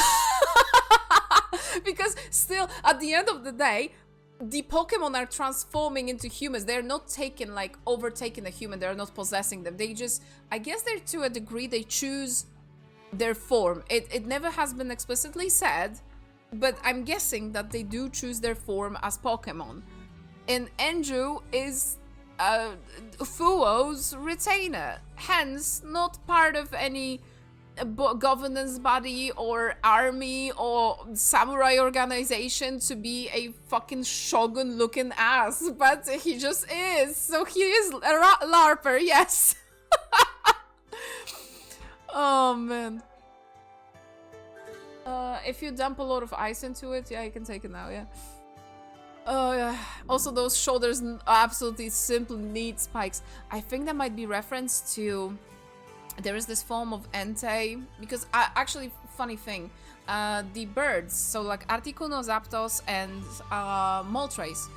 Because still, at the end of the day, the Pokemon are transforming into humans. They're not taking, like, overtaking a human. They're not possessing them. They just, I guess they're, to a degree, they choose their form. It never has been explicitly said, but I'm guessing that they do choose their form as Pokemon. And Enju is Fuo's retainer, hence not part of any governance body or army or samurai organization to be a fucking shogun looking ass, but he just is, so he is a LARPer, yes. Oh man. If you dump a lot of ice into it, yeah, you can take it now, yeah. Oh yeah. Also, those shoulders absolutely simply need spikes. I think that might be reference to... There is this form of Entei, because actually, funny thing, the birds, so like Articuno, Zapdos, and Moltres,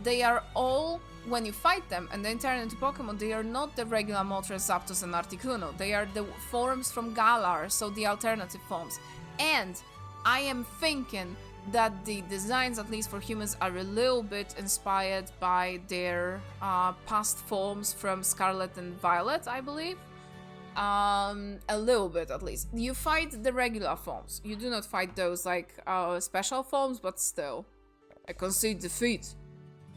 they are all, when you fight them and they turn into Pokemon, they are not the regular Moltres, Zapdos, and Articuno. They are the forms from Galar, so the alternative forms. And I am thinking that the designs, at least for humans, are a little bit inspired by their past forms from Scarlet and Violet, I believe. A little bit, at least. You fight the regular forms. You do not fight those, like, special forms, but still. I concede defeat.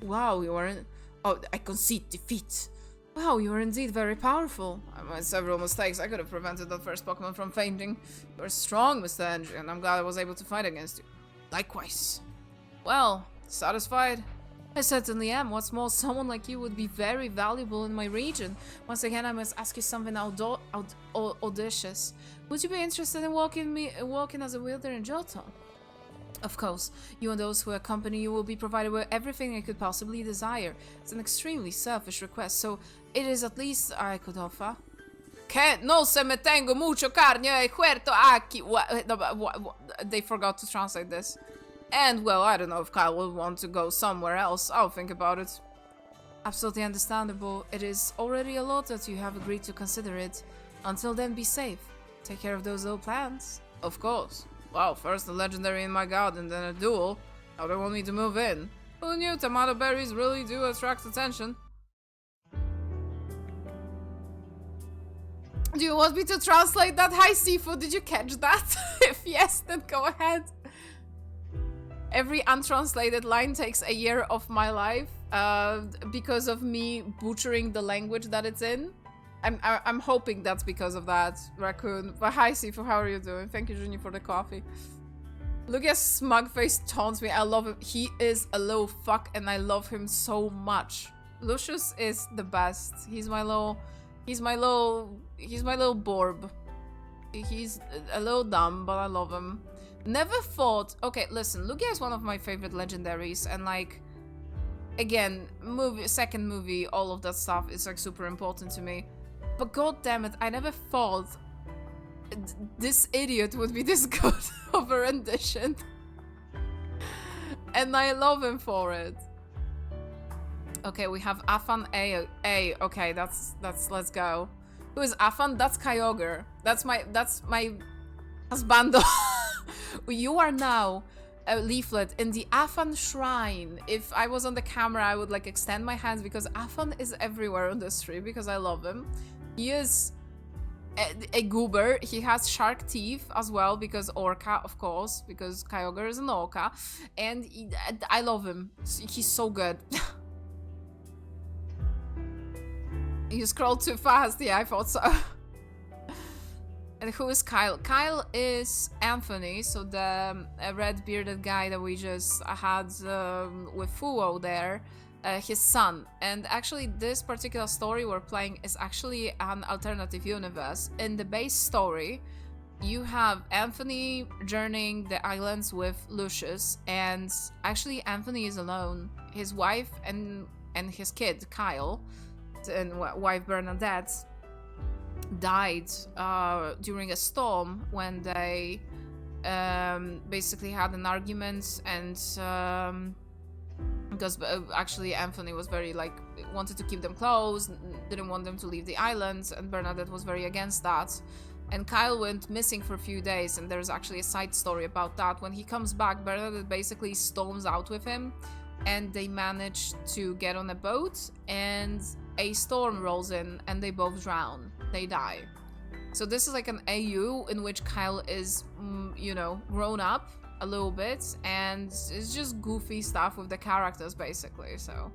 Wow, you are in... Oh, I concede defeat. Wow, you are indeed very powerful. I made several mistakes. I could have prevented that first Pokemon from fainting. You're strong, Mr. Henry, and I'm glad I was able to fight against you. Likewise. Well, satisfied? I certainly am. What's more, someone like you would be very valuable in my region. Once again, I must ask you something audacious. Would you be interested in walking as a wielder in Johto? Of course, you and those who accompany you will be provided with everything I could possibly desire. It's an extremely selfish request, so it is at least I could offer. Que no se me tengo mucho cariño huerto aquí. They forgot to translate this. And, well, I don't know if Kyle will want to go somewhere else. I'll think about it. Absolutely understandable. It is already a lot that you have agreed to consider it. Until then, be safe. Take care of those little plants. Of course. Wow, first a legendary in my garden, then a duel. Now they want me to move in. Who knew tomato berries really do attract attention? Do you want me to translate that? Hi, Seafood, did you catch that? If yes, then go ahead. Every untranslated line takes a year of my life because of me butchering the language that it's in. I'm hoping that's because of that, Raccoon. But hi, Sifu, how are you doing? Thank you, Junior, for the coffee. Look at Smugface taunts me. I love him. He is a little fuck, and I love him so much. Lucius is the best. He's my little Borb. He's a little dumb, but I love him. Never thought. Okay, listen. Lugia is one of my favorite legendaries, and like, again, second movie, all of that stuff is like super important to me. But god damn it, I never thought this idiot would be this good of a rendition. And I love him for it. Okay, we have Afan A. Okay, that's let's go. Who is Afan? That's Kyogre. That's my husbando. You are now a leaflet in the Afan shrine. If I was on the camera, I would like extend my hands because Afan is everywhere on this tree because I love him. He is a goober. He has shark teeth as well because orca, of course, because Kyogre is an orca. And I love him. He's so good. You scrolled too fast. Yeah, I thought so. And who is Kyle? Kyle is Anthony, so the red bearded guy that we just had with Fuo there. His son. And actually this particular story we're playing is actually an alternative universe. In the base story you have Anthony journeying the islands with Lucius, and actually Anthony is alone. His wife and his kid Kyle and wife Bernadette died during a storm when they basically had an argument, and because actually Anthony was very like wanted to keep them close, didn't want them to leave the islands, and Bernadette was very against that. And Kyle went missing for a few days, and there's actually a side story about that. When he comes back, Bernadette basically storms out with him, and they manage to get on a boat, and a storm rolls in, and they both drown. They die. So this is like an AU in which Kyle is, you know, grown up a little bit, and it's just goofy stuff with the characters basically. So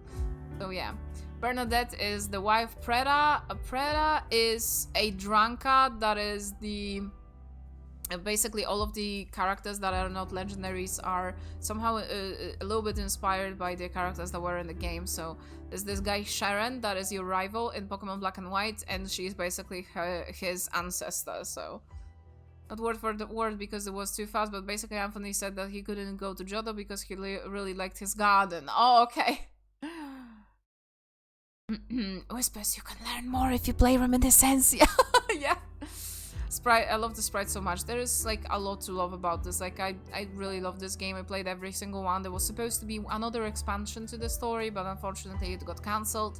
yeah. Bernadette is the wife. Preda is a drunkard that is the basically all of the characters that are not legendaries are somehow a little bit inspired by the characters that were in the game. So there's this guy Sharon that is your rival in Pokemon Black and White, and she's basically his ancestor. So not word for the word because it was too fast, but basically Anthony said that he couldn't go to Johto because he really liked his garden. Oh, okay. Whispers, you can learn more if you play Reminiscencia. Yeah. Sprite, I love the sprite so much. There is like a lot to love about this. Like I really love this game. I played every single one. There was supposed to be another expansion to the story, but unfortunately it got cancelled.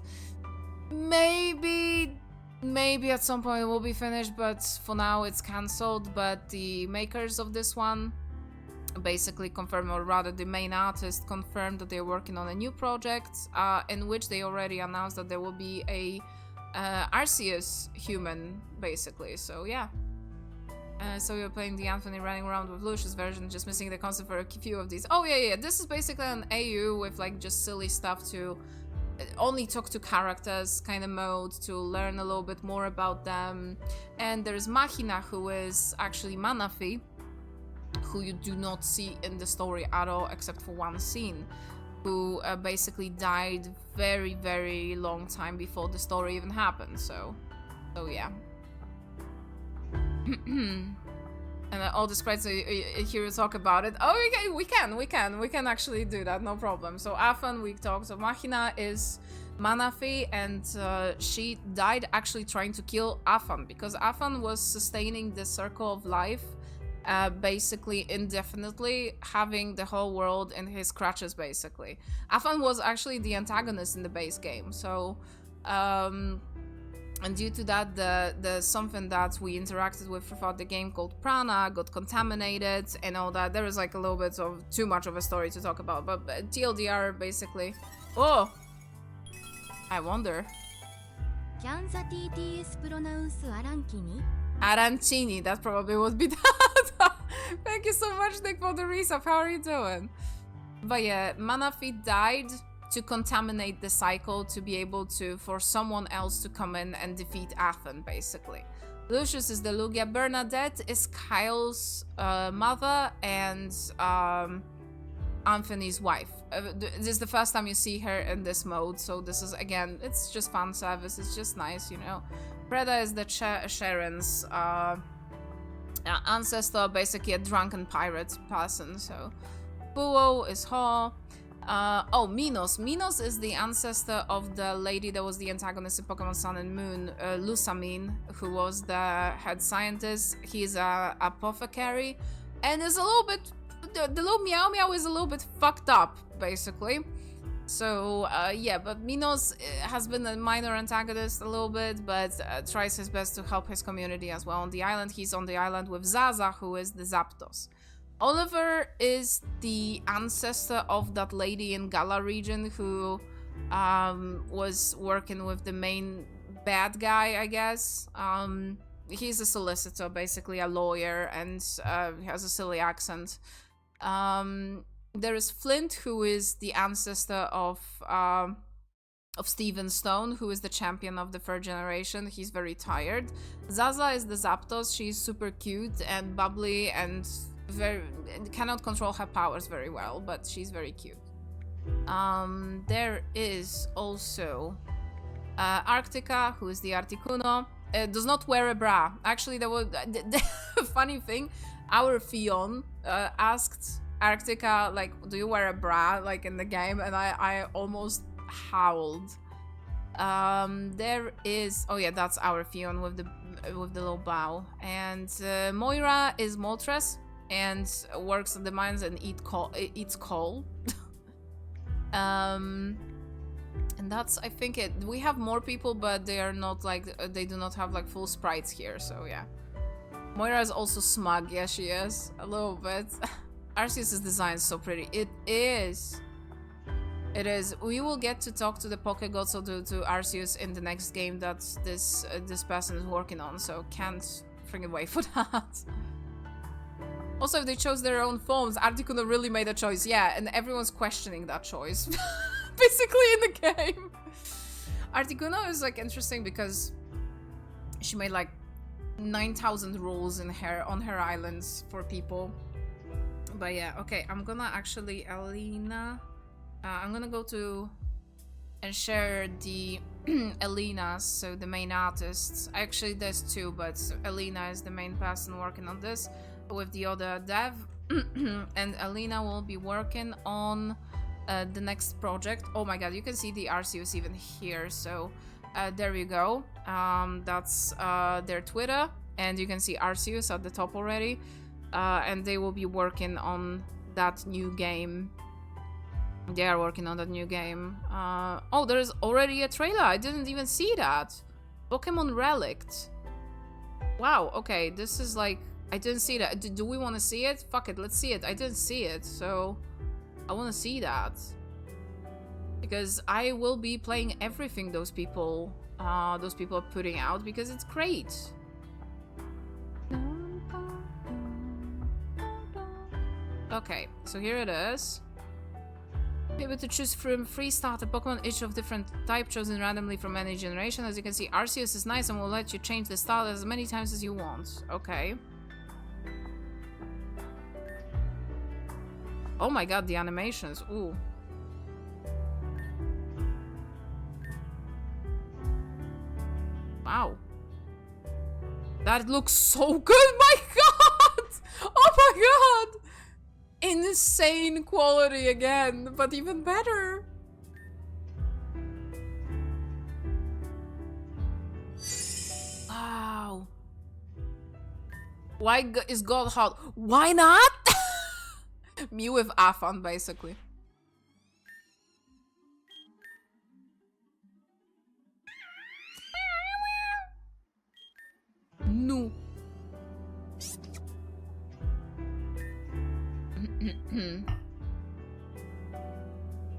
Maybe at some point it will be finished, but for now it's cancelled. But the makers of this one basically confirmed, or rather the main artist confirmed, that they're working on a new project in which they already announced that there will be a Arceus human, basically. So yeah. So you're playing the Anthony running around with Lucius version, just missing the concept for a few of these. Oh yeah, this is basically an AU with like just silly stuff to only talk to characters kind of mode to learn a little bit more about them. And there's Machina, who is actually Manafi, who you do not see in the story at all except for one scene, who basically died very, very long time before the story even happened. So yeah. And all the sprites here you talk about it. Oh, okay, we can actually do that, no problem. So Afan, we talked. So Machina is Manafi, and she died actually trying to kill Afan, because Afan was sustaining the circle of life basically indefinitely, having the whole world in his crutches basically. Afan was actually the antagonist in the base game, so and due to that, the something that we interacted with throughout the game called Prana got contaminated and all that. There is like a little bit of too much of a story to talk about, but TLDR basically. Oh, I wonder. Arancini, that probably would be that. Thank you so much, Nick, for the resub. How are you doing? But yeah, Manafi died to contaminate the cycle, to be able to, for someone else to come in and defeat Athen, basically. Lucius is the Lugia. Bernadette is Kyle's mother and Anthony's wife. This is the first time you see her in this mode, so this is, again, it's just fan service, it's just nice, you know. Preda is the Sharon's ancestor, basically a drunken pirate person, so. Buo is Ho. Oh, Minos. Minos is the ancestor of the lady that was the antagonist in Pokemon Sun and Moon, Lusamine, who was the head scientist. He's a apothecary, and is a little bit, the little Meow Meow is a little bit fucked up, basically. So, yeah, but Minos has been a minor antagonist a little bit, but tries his best to help his community as well on the island. He's on the island with Zaza, who is the Zapdos. Oliver is the ancestor of that lady in Gala region who was working with the main bad guy, I guess. He's a solicitor, basically a lawyer, and he has a silly accent. There is Flint, who is the ancestor of Steven Stone, who is the champion of the third generation. He's very tired. Zaza is the Zapdos. She's super cute and bubbly and cannot control her powers very well, but she's very cute. There is also Arctica, who is the Articuno. Does not wear a bra. Actually, there was the funny thing. Our Fion asked Arctica, like, do you wear a bra, like, in the game? And I almost howled. There is, oh yeah, that's our Fion with the little bow. And Moira is Moltres and works in the mines and eats coal. And that's, I think, it. We have more people, but they are not like, they do not have like full sprites here, so yeah. Moira is also smug. Yeah, she is a little bit. Arceus' design is so pretty. It is. It is. We will get to talk to the Pokegods or to Arceus in the next game that this person is working on, so can't freaking wait for that. Also, if they chose their own forms, Articuno really made a choice. Yeah, and everyone's questioning that choice. Basically in the game. Articuno is like interesting because she made like 9,000 rules on her islands for people. But yeah, okay, I'm gonna actually, Alina, I'm gonna go to and share the Elinas, so the main artists. Actually, there's two, but Alina is the main person working on this with the other dev. And Alina will be working on the next project. Oh my god, you can see the Arceus even here, so there we go. That's their Twitter, and you can see Arceus at the top already. And they will be working on that new game. They are working on that new game. Oh, there's already a trailer. I didn't even see that. Pokemon Relict. Wow, okay, this is like... I didn't see that. Do we want to see it? Fuck it, let's see it. I didn't see it, so... I want to see that. Because I will be playing everything those people are putting out, because it's great. Okay, so here it is. Be able to choose from 3 starter Pokemon, each of different type chosen randomly from any generation. As you can see, Arceus is nice and will let you change the style as many times as you want. Okay. Oh my god, the animations. Ooh. Wow. That looks so good, my god! Oh my god! Insane quality again, but even better. Wow. Why is God hot? Why not? Me with Afan, basically. No.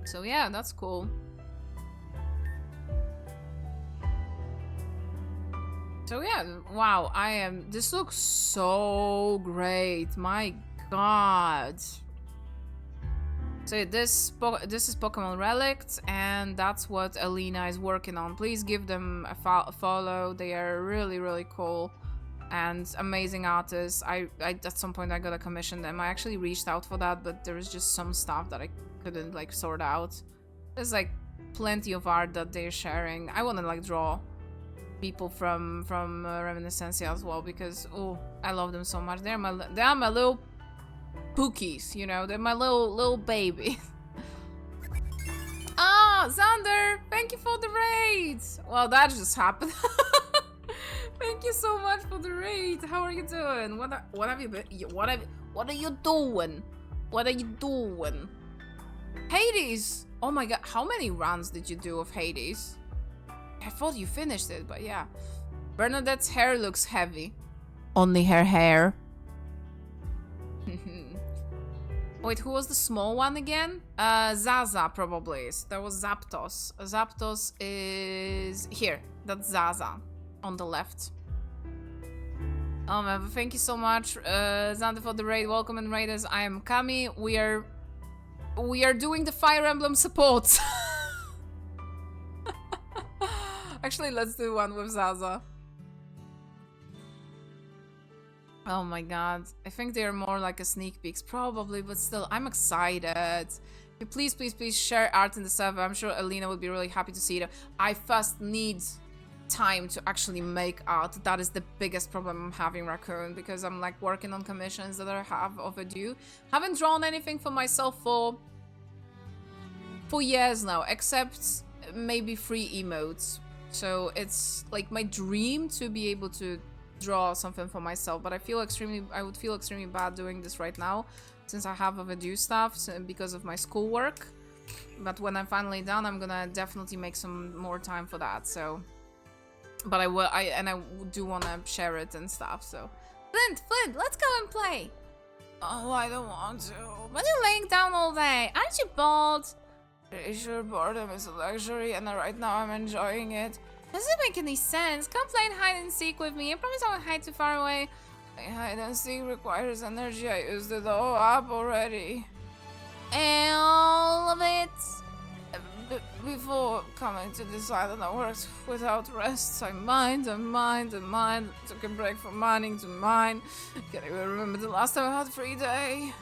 So yeah, that's cool. So yeah, wow, this looks so great. My god. So this is Pokemon Relics, and that's what Alina is working on. Please give them a follow. They are really, really cool and amazing artists. I at some point I gotta commission them. I actually reached out for that, but there was just some stuff that I couldn't like sort out. There's like plenty of art that they're sharing. I wanna like draw people from Reminiscencia as well, because oh, I love them so much. They are my little pookies, you know, they're my little baby. Ah, Xander, thank you for the raid. Well, that just happened. Thank you so much for the raid. How are you doing? What have you been? What are you doing? What are you doing? Hades. Oh my god, how many runs did you do of Hades? I thought you finished it, but yeah. Bernadette's hair looks heavy. Only her hair. Wait, who was the small one again? Zaza probably is. That was Zapdos. Zapdos is here. That's Zaza on the left. Oh man, thank you so much, Xander, for the raid. Welcome in raiders. I am Kami. We are doing the Fire Emblem support. Actually, let's do one with Zaza. Oh my god. I think they're more like a sneak peeks, probably, but still, I'm excited. Please, please, please share art in the server. I'm sure Alina would be really happy to see it. I first need time to actually make art. That is the biggest problem I'm having, Raccoon, because I'm like working on commissions that I have overdue. Haven't drawn anything for myself for years now, except maybe 3 emotes. So it's like my dream to be able to draw something for myself, but I would feel extremely bad doing this right now since I have overdue stuff because of my schoolwork. But when I'm finally done, I'm gonna definitely make some more time for that. So, but I do want to share it and stuff. So, Flint, let's go and play. Oh, I don't want to. But you're laying down all day. Aren't you bored? Pretty sure boredom is a luxury, and right now I'm enjoying it. Doesn't make any sense. Come play and hide and seek with me. I promise I won't hide too far away. Hide and seek requires energy. I used it all up already. All of it. Before coming to this island, I worked without rest. I mined. Took a break from mining to mine. Can't even remember the last time I had a free day.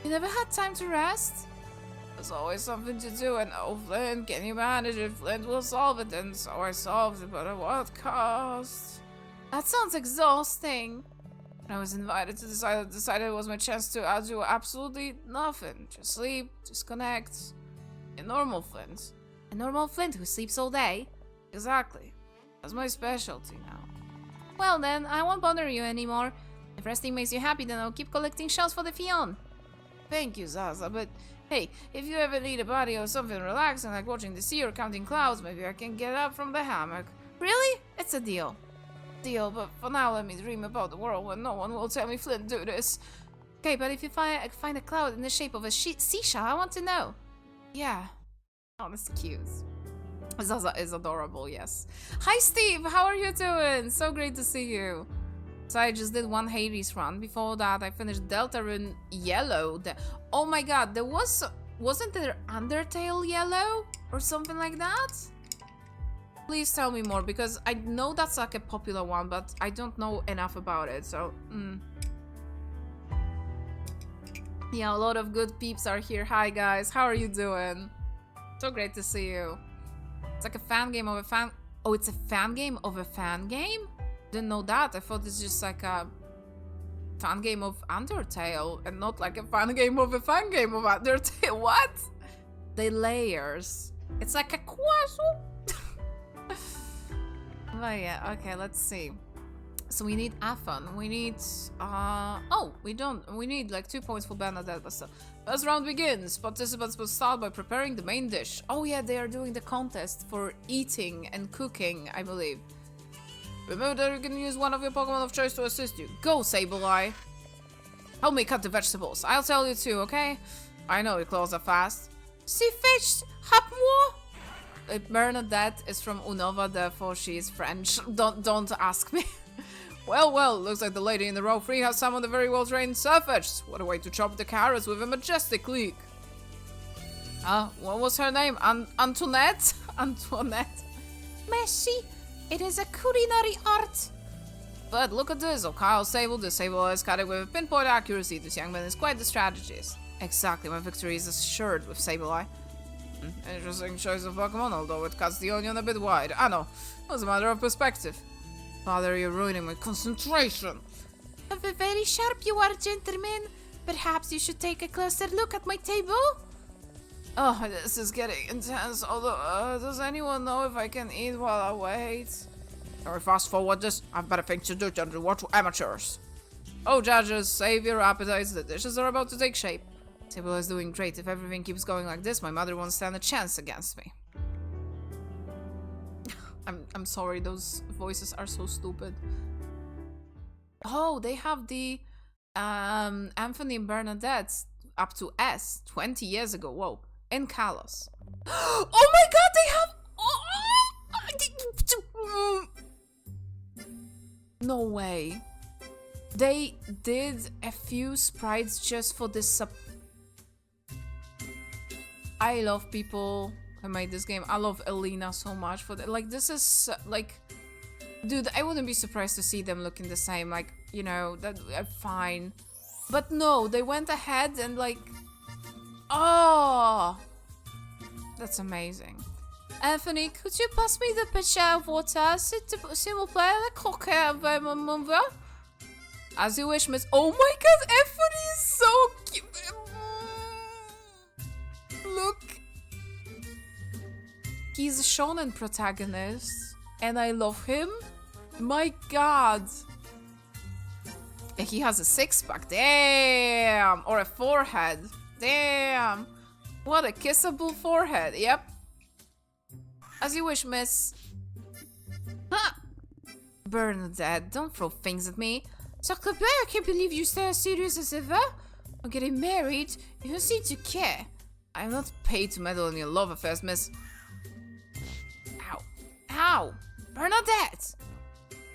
You never had time to rest? There's always something to do, and oh, Flint, can you manage it? Flint will solve it, and so I solved it, but at what cost? That sounds exhausting. When I was invited to this island, I decided it was my chance to do absolutely nothing. Just sleep, disconnect. A normal Flint. A normal Flint who sleeps all day? Exactly. That's my specialty now. Well then, I won't bother you anymore. If resting makes you happy, then I'll keep collecting shells for the Fion. Thank you, Zaza, but hey, if you ever need a body or something relaxing like watching the sea or counting clouds, maybe I can get up from the hammock. Really? It's a deal. But for now let me dream about the world when no one will tell me Flint do this. Okay, but if you find a cloud in the shape of a seashell, I want to know. Yeah. Oh, that's cute. Zaza is adorable, yes. Hi Steve, how are you doing? So great to see you. So I just did one Hades run. Before that, I finished Deltarune Yellow. Oh my god, there was wasn't there Undertale yellow or something like that? Please tell me more, because I know that's like a popular one, but I don't know enough about it, so... Yeah, a lot of good peeps are here. Hi guys, how are you doing? So great to see you. It's like a fan game of a fan... Oh, it's a fan game of a fan game? Didn't know that. I thought it's just like a fan game of Undertale and not like a fan game of a fan game of Undertale. What? The layers. It's like a quazzle. But yeah, okay, let's see. So we need Afon. We need oh, we don't. We need like 2 points for Bernadette. But as round begins, participants will start by preparing the main dish. Oh yeah, they are doing the contest for eating and cooking, I believe. Remember that you can use one of your Pokemon of choice to assist you. Go, Sableye. Help me cut the vegetables. I'll tell you too, okay? I know your claws are fast. See fish, hap moi. Bernadette is from Unova, therefore she is French. Don't ask me. Well, looks like the lady in the row 3 has summoned a very well-trained Surfetch. What a way to chop the carrots with a majestic click. What was her name? Antoinette? Antoinette. Merci. It is a culinary art. But look at this. Kyle Sable, the Sable is cut it with pinpoint accuracy. This young man is quite the strategist. Exactly, my victory is assured with Sableye. Interesting choice of Pokemon, although it cuts the onion a bit wide. I know. It was a matter of perspective. Father, you're ruining my concentration. Very sharp you are, gentlemen. Perhaps you should take a closer look at my table? Oh, this is getting intense. Although, does anyone know if I can eat while I wait? Can we fast forward this? I've better things to do than to watch amateurs. Oh, judges, save your appetites. The dishes are about to take shape. Table is doing great. If everything keeps going like this, my mother won't stand a chance against me. I'm sorry, those voices are so stupid. Oh, they have the Anthony and Bernadette up to S 20 years ago. Whoa, in Kalos. Oh my god, they have no way. They did a few sprites just for this I love people who made this game. I love Elena so much for that. Like, this is like, dude, I wouldn't be surprised to see them looking the same. Like, you know, that fine. But no, they went ahead and like, oh, that's amazing. Anthony, could you pass me the pitcher of water? S'il vous plaît, la croquette avec mon mother. As you wish, miss. Oh my god, Anthony is so cute. Look. He's a shonen protagonist, and I love him. My god. He has a six-pack. Damn. Or a forehead. Damn. What a kissable forehead. Yep. As you wish, miss. Huh. Bernadette, don't throw things at me. Sacre bleu, I can't believe you stay as serious as ever. I'm getting married. You don't seem to care. I'm not paid to meddle in your love affairs, miss. Ow. Ow. Bernadette.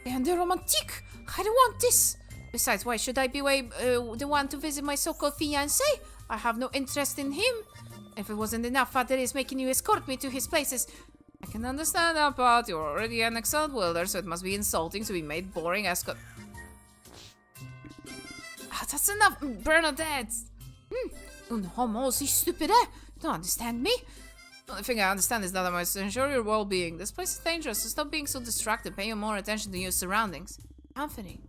And the romantique. I don't want this. Besides, why should I be the one to visit my so-called fiancé? I have no interest in him. If it wasn't enough, Father is making you escort me to his places. I can understand that part. You're already an excellent wielder, so it must be insulting to be made boring escort. That's enough, Bernadette. Un homo si stupid, eh? Don't understand me? The only thing I understand is that I must ensure your well-being. This place is dangerous, so stop being so distracted. Pay more attention to your surroundings. Anthony,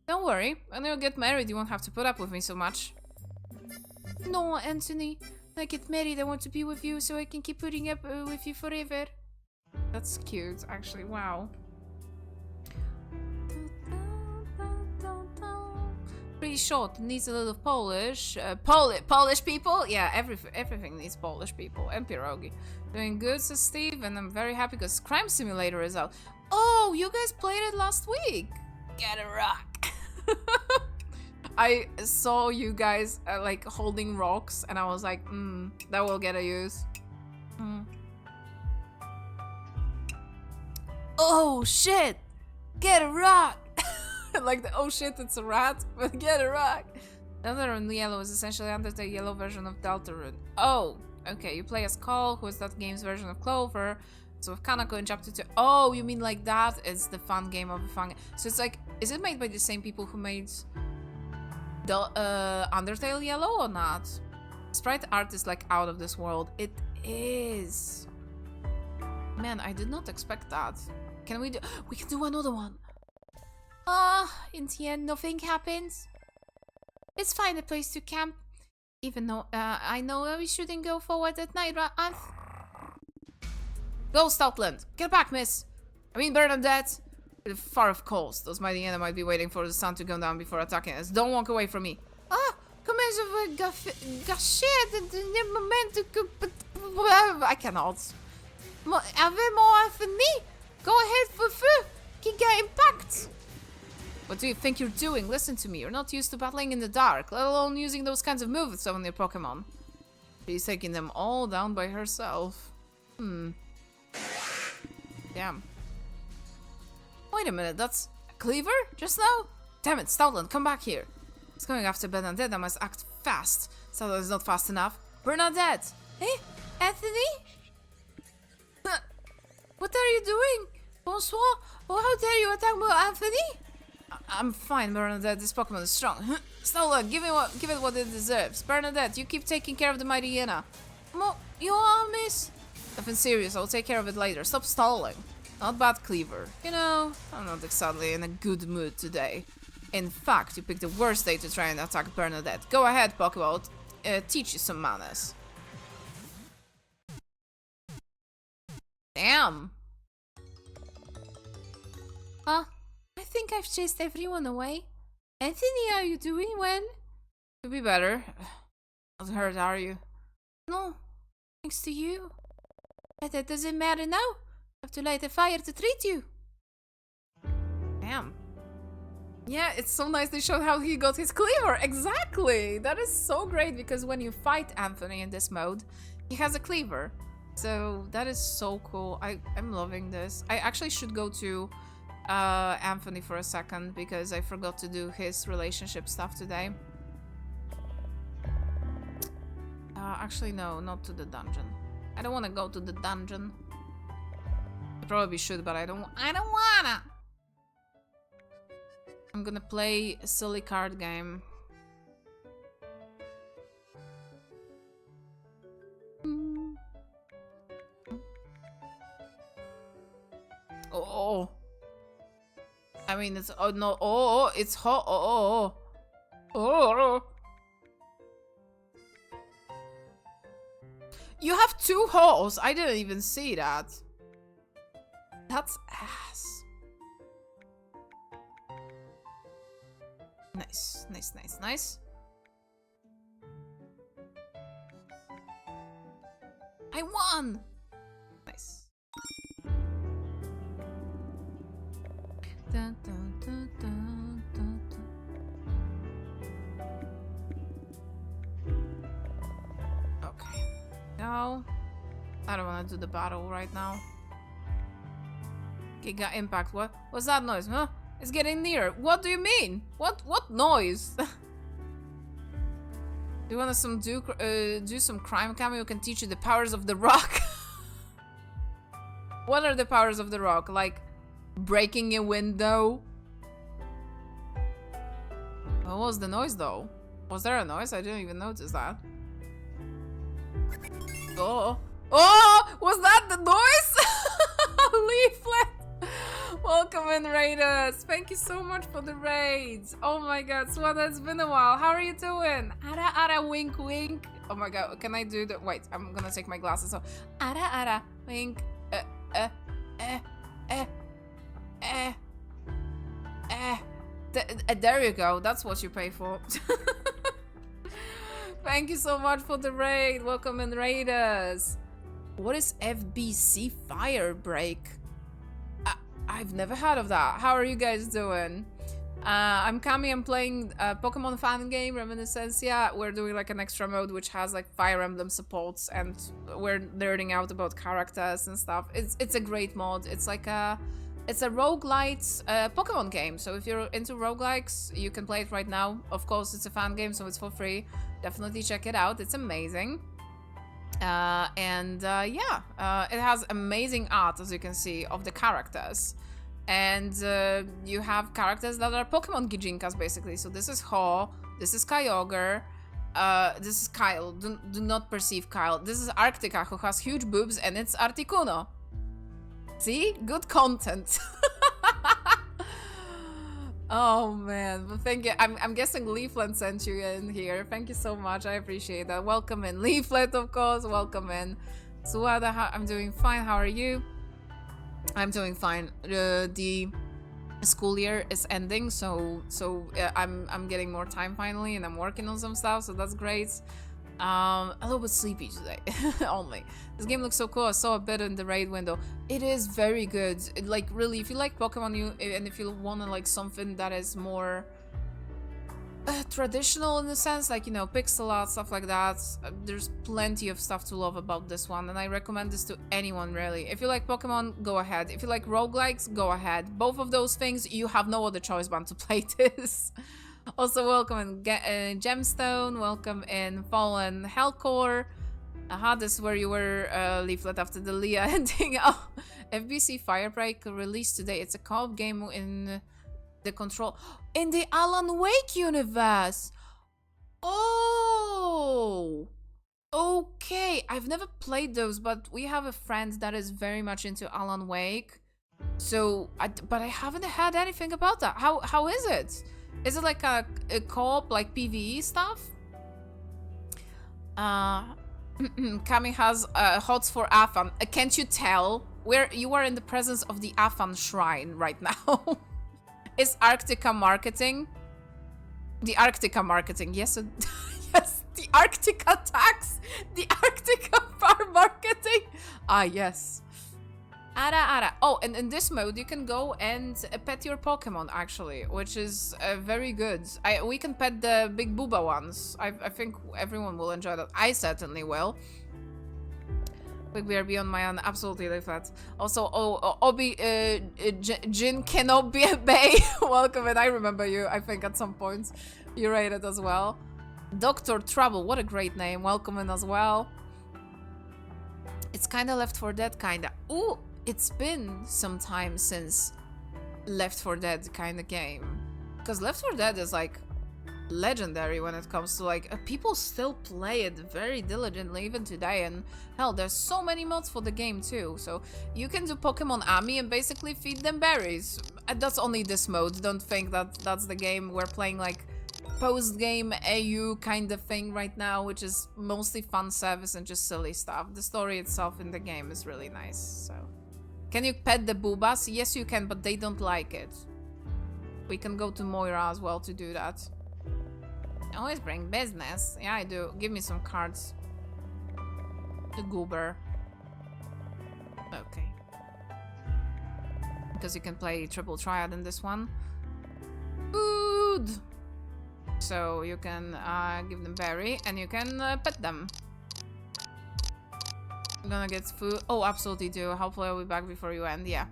don't worry. When you get married, you won't have to put up with me so much. No, Anthony. When I get married, I want to be with you so I can keep putting up with you forever. That's cute, actually. Wow. Pretty short. Needs a little Polish. Polish people? Yeah, everything needs Polish people. And pierogi. Doing good, says Steve, and I'm very happy because Crime Simulator is out. Oh, you guys played it last week. Get a rock. I saw you guys like holding rocks, and I was like, that will get a use. Oh shit! Get a rock! Like the oh shit, it's a rat, but get a rock. Deltarune Yellow is essentially Undertale Yellow version of Deltarune. Oh, okay. You play as Cole, who is that game's version of Clover. So with Kanako in Chapter 2. Oh, you mean like that? It's the fun game of a fun game. So it's like, is it made by the same people who made the Undertale Yellow or not? Sprite art is like out of this world. It is. Man, I did not expect that. Can we do? We can do another one. In the end, nothing happens. Let's find a place to camp. Even though I know we shouldn't go forward at night, right? Go, Stoutland. Get back, miss. I mean, Bernadette. Far of course. Those mighty hyena might be waiting for the sun to go down before attacking us. Don't walk away from me. Comienzo gâcher de moment. I cannot. Avemo Anthony. Go ahead for feu. Giga impact. What do you think you're doing? Listen to me. You're not used to battling in the dark, let alone using those kinds of moves on your Pokemon. She's taking them all down by herself. Damn. Wait a minute, that's Cleaver? Just now? Damn it, Stoutland, come back here. It's going after Bernadette. I must act fast. Stoutland is not fast enough. Bernadette! Hey, Anthony? What are you doing? Bonsoir? Oh, how dare you attack me, Anthony? I'm fine, Bernadette. This Pokemon is strong. Stoutland, give it what it deserves. Bernadette, you keep taking care of the mighty hyena. You are, miss? Nothing serious. I'll take care of it later. Stop stalling. Not bad, Cleaver. You know, I'm not exactly in a good mood today. In fact, you picked the worst day to try and attack Bernadette. Go ahead, Pokeball. Teach you some manners. Damn. I think I've chased everyone away. Anthony, are you doing well? Could be better. Not hurt, are you? No. Thanks to you. But that doesn't matter now. I have to light a fire to treat you. Damn. Yeah, it's so nice they showed how he got his cleaver. Exactly. That is so great because when you fight Anthony in this mode, he has a cleaver. So that is so cool. I'm loving this. I actually should go to Anthony for a second because I forgot to do his relationship stuff today. Actually, no, not to the dungeon. I don't want to go to the dungeon. I probably should, but I don't wanna. I'm gonna play a silly card game. Oh. I mean, it's no. Oh, it's hot. Oh. You have two holes. I didn't even see that. That's ass. Nice. I won. Nice. Dun, dun, dun, dun, dun, dun. Okay. No. I don't want to do the battle right now. Giga impact. What was that noise? Huh? It's getting near. What do you mean? What noise? Do you want to do some crime cameo who can teach you the powers of the rock? What are the powers of the rock? Like breaking a window? What was the noise though? Was there a noise? I didn't even notice that. Oh, was that the noise? Leaflet. Welcome in, raiders. Thank you so much for the raids. Oh my god, Swat, it's been a while. How are you doing? Ara, wink, wink. Oh my god, can I do the... Wait, I'm gonna take my glasses off. Ara, wink. There you go. That's what you pay for. Thank you so much for the raid. Welcome in, raiders. What is FBC Fire Break? I've never heard of that. How are you guys doing? I'm Kami. I'm playing a Pokemon fan game, Reminiscencia. We're doing like an extra mode which has like Fire Emblem supports, and we're nerding out about characters and stuff. It's a great mod. It's like a It's a roguelite Pokemon game. So if you're into roguelikes, you can play it right now. Of course, it's a fan game, so it's for free. Definitely check it out. It's amazing. Yeah, it has amazing art, as you can see, of the characters. And you have characters that are Pokemon Gijinkas, basically. So this is Ho, this is Kyogre, this is Kyle. Do not perceive Kyle. This is Arctica, who has huge boobs, and it's Articuno. See? Good content. Oh man, but thank you. I'm guessing Leaflet sent you in here. Thank you so much. I appreciate that. Welcome in, Leaflet, of course. Welcome in. Suada, I'm doing fine. How are you? I'm doing fine. The school year is ending, so I'm getting more time finally, and I'm working on some stuff, so that's great. A little bit sleepy today. Only. This game looks so cool. I saw a bit in the raid window. It is very good. Like, really, if you like Pokemon, and if you want to like something that is more traditional in the sense, like, you know, pixel art, stuff like that, there's plenty of stuff to love about this one, and I recommend this to anyone, really. If you like Pokemon, go ahead. If you like roguelikes, go ahead. Both of those things, you have no other choice but to play this. Also, welcome in Gemstone, welcome in Fallen Hellcore. Aha, this is where you were, Leaflet, after the Leah ending. Oh, FBC Firebreak released today. It's a co-op game in the control... In the Alan Wake universe! Oh! Okay, I've never played those, but we have a friend that is very much into Alan Wake. So, but I haven't heard anything about that. How is it? Is it like a co-op, like PvE stuff? Kami has hots for Afan. Can't you tell? You are in the presence of the Afan shrine right now. Is Arctica marketing? The Arctica marketing, yes. Yes, the Arctica tax. The Arctica farm marketing. Ah, yes. Ara. Oh, and in this mode, you can go and pet your Pokemon, actually, which is very good. We can pet the big booba ones. I think everyone will enjoy that. I certainly will. Big Bear Beyond my own, absolutely like that. Also, Obi, Jin cannot be a bay. Welcome, and I remember you, I think, at some point. You rated as well. Dr. Trouble, what a great name. Welcome in as well. It's kinda Left 4 Dead, kinda. Ooh! It's been some time since Left 4 Dead kind of game. Because Left 4 Dead is like legendary when it comes to like people still play it very diligently even today, and hell, there's so many mods for the game too. So you can do Pokemon Ami and basically feed them berries. That's only this mode. Don't think that that's the game. We're playing like post-game AU kind of thing right now, which is mostly fun service and just silly stuff. The story itself in the game is really nice, so... Can you pet the boobas? Yes, you can, but they don't like it. We can go to Moira as well to do that. I always bring business. Yeah, I do. Give me some cards. The goober. Okay. Because you can play triple triad in this one. Food! So you can give them berry and you can pet them. I'm gonna get food. Oh, absolutely do. Hopefully I'll be back before you end. Yeah.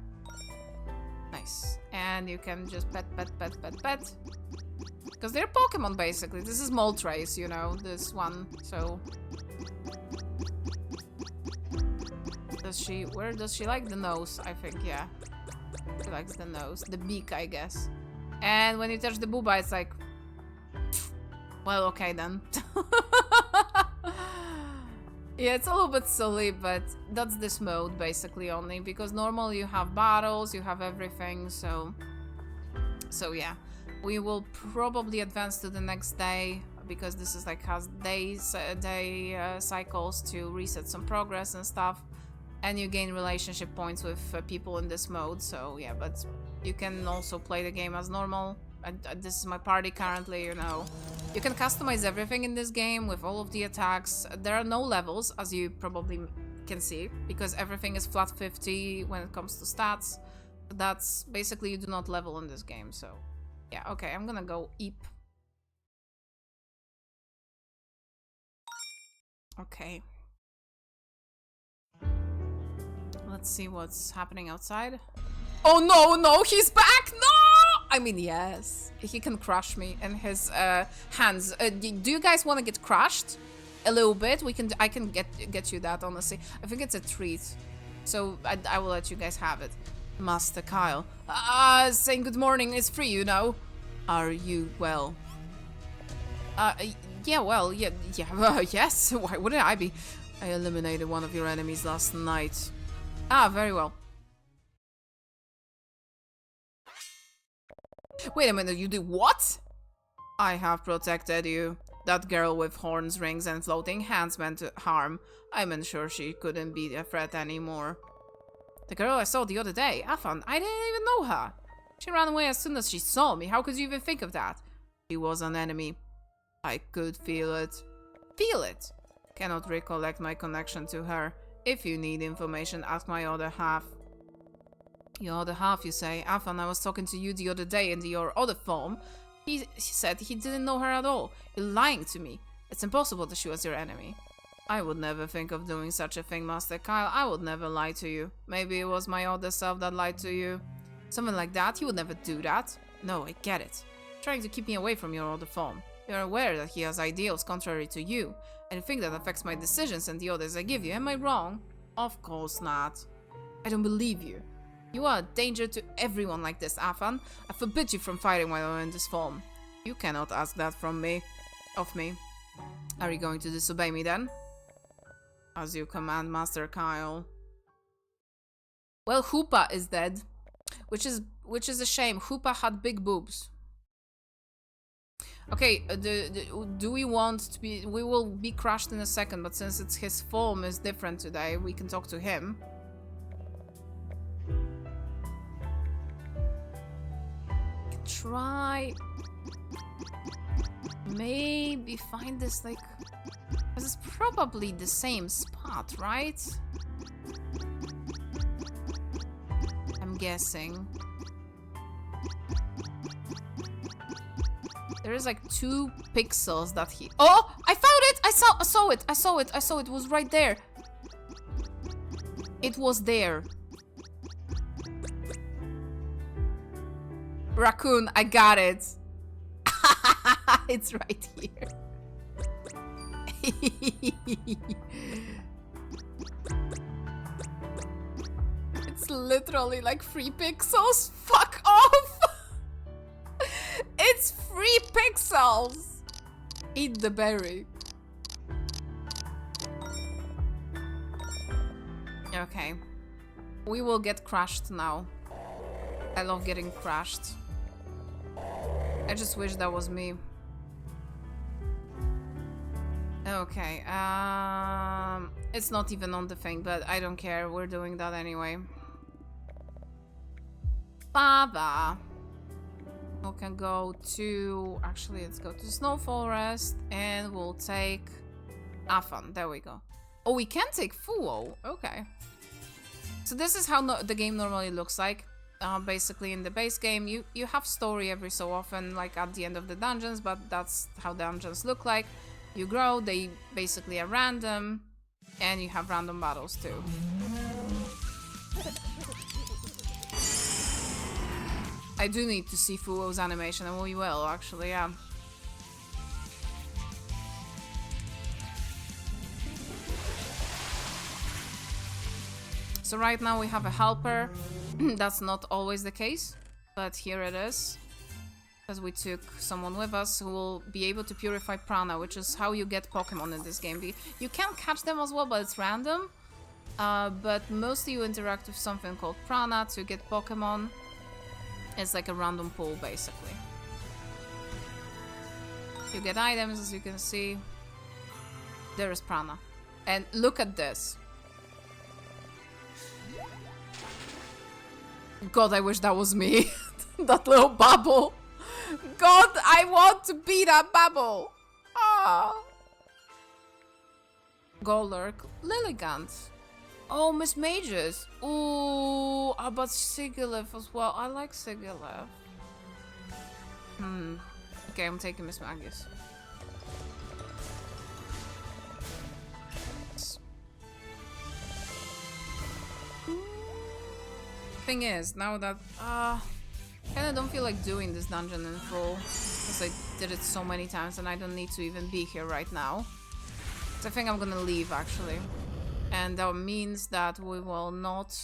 Nice. And you can just pet. Because they're Pokemon, basically. This is Moltres, you know, this one. So... Where does she like the nose? I think, yeah. She likes the nose. The beak, I guess. And when you touch the booba, it's like... Well, okay then. Yeah, it's a little bit silly, but that's this mode basically only, because normal you have battles, you have everything, so yeah. We will probably advance to the next day, because this is like has day cycles to reset some progress and stuff, and you gain relationship points with people in this mode, so yeah, but you can also play the game as normal. This is my party currently, you know. You can customize everything in this game with all of the attacks. There are no levels, as you probably can see, because everything is flat 50 when it comes to stats. That's basically, you do not level in this game, so yeah. Okay, I'm gonna go eep. Okay. Let's see what's happening outside. Oh no, no, he's back! No! I mean, yes. He can crush me in his hands. Do you guys want to get crushed? A little bit? I can get you that, honestly. I think it's a treat. So I will let you guys have it. Master Kyle. Saying good morning is free, you know. Are you well? Yeah, well, yeah, yes. Why wouldn't I be? I eliminated one of your enemies last night. Ah, very well. Wait a minute, you did what? I have protected you. That girl with horns, rings, and floating hands meant to harm. I made sure she couldn't be a threat anymore. The girl I saw the other day, Afan, I didn't even know her. She ran away as soon as she saw me. How could you even think of that? She was an enemy. I could feel it. Feel it? Cannot recollect my connection to her. If you need information, ask my other half. Your other half, you say? Afan, I was talking to you the other day in your other form. He said he didn't know her at all. You're lying to me. It's impossible that she was your enemy. I would never think of doing such a thing, Master Kyle. I would never lie to you. Maybe it was my other self that lied to you. Something like that? He would never do that. No, I get it. Trying to keep me away from your other form. You're aware that he has ideals contrary to you, and you think that affects my decisions and the orders I give you. Am I wrong? Of course not. I don't believe you. You are a danger to everyone like this, Afan. I forbid you from fighting while I'm in this form. You cannot ask that from me. Of me. Are you going to disobey me then? As you command, Master Kyle. Well, Hoopa is dead. Which is a shame. Hoopa had big boobs. Okay, do we want to be... We will be crushed in a second, but since it's his form is different today, we can talk to him. Try... Maybe find this, like... This is probably the same spot, right? I'm guessing. There is like 2 pixels that he... Oh! I found it! I saw it! It was right there. It was there. Raccoon, I got it. It's right here. It's literally like 3 pixels. Fuck off! It's 3 pixels! Eat the berry. Okay. We will get crushed now. I love getting crushed. I just wish that was me. Okay, it's not even on the thing, but I don't care. We're doing that anyway. Baba. We can go to... Actually, let's go to Snow Forest and we'll take Afan. There we go. Oh, we can take Fuo. Okay. So this is how the game normally looks like. Basically, in the base game, you have story every so often, like at the end of the dungeons, but that's how dungeons look like. You grow, they basically are random, and you have random battles too. I do need to see Fuo's animation, and we will, actually, yeah. So right now we have a helper. That's not always the case, but here it is. Because we took someone with us who will be able to purify prana, which is how you get Pokemon in this game. You can catch them as well, but it's random. But mostly you interact with something called prana to get Pokemon. It's like a random pool, basically. You get items, as you can see. There is prana. And look at this. God, I wish that was me. That little bubble. God, I want to be that bubble. Ah. Golurk, Lilligant. Oh, Miss Mages. Ooh, how about Sigilyph as well? I like Sigilyph. Okay, I'm taking Miss Magus. Thing is, now that kinda don't feel like doing this dungeon in full, because I did it so many times and I don't need to even be here right now. So I think I'm gonna leave actually, and that means that we will not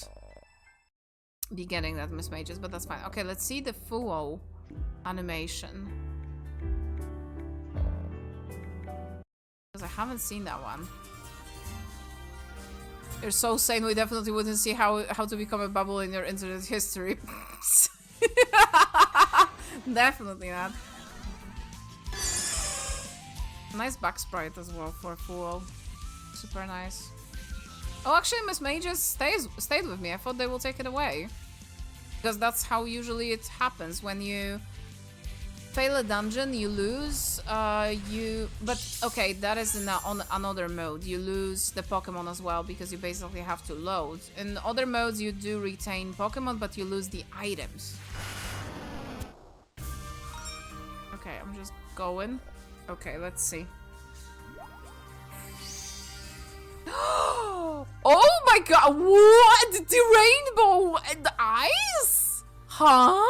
be getting that Miss Mages, but that's fine. Okay, let's see the Fuo animation, because I haven't seen that one. You're so sane, we definitely wouldn't see how to become a bubble in your internet history. Definitely not. Nice back sprite as well for Fuo. Super nice. Oh, actually, Miss Mages stayed with me. I thought they will take it away, because that's how usually it happens. When you fail a dungeon, you lose. But okay, that is on another mode. You lose the Pokemon as well, because you basically have to load. In other modes, you do retain Pokemon, but you lose the items. Okay, I'm just going. Okay, let's see. Oh my god, what? The rainbow and the eyes? Huh?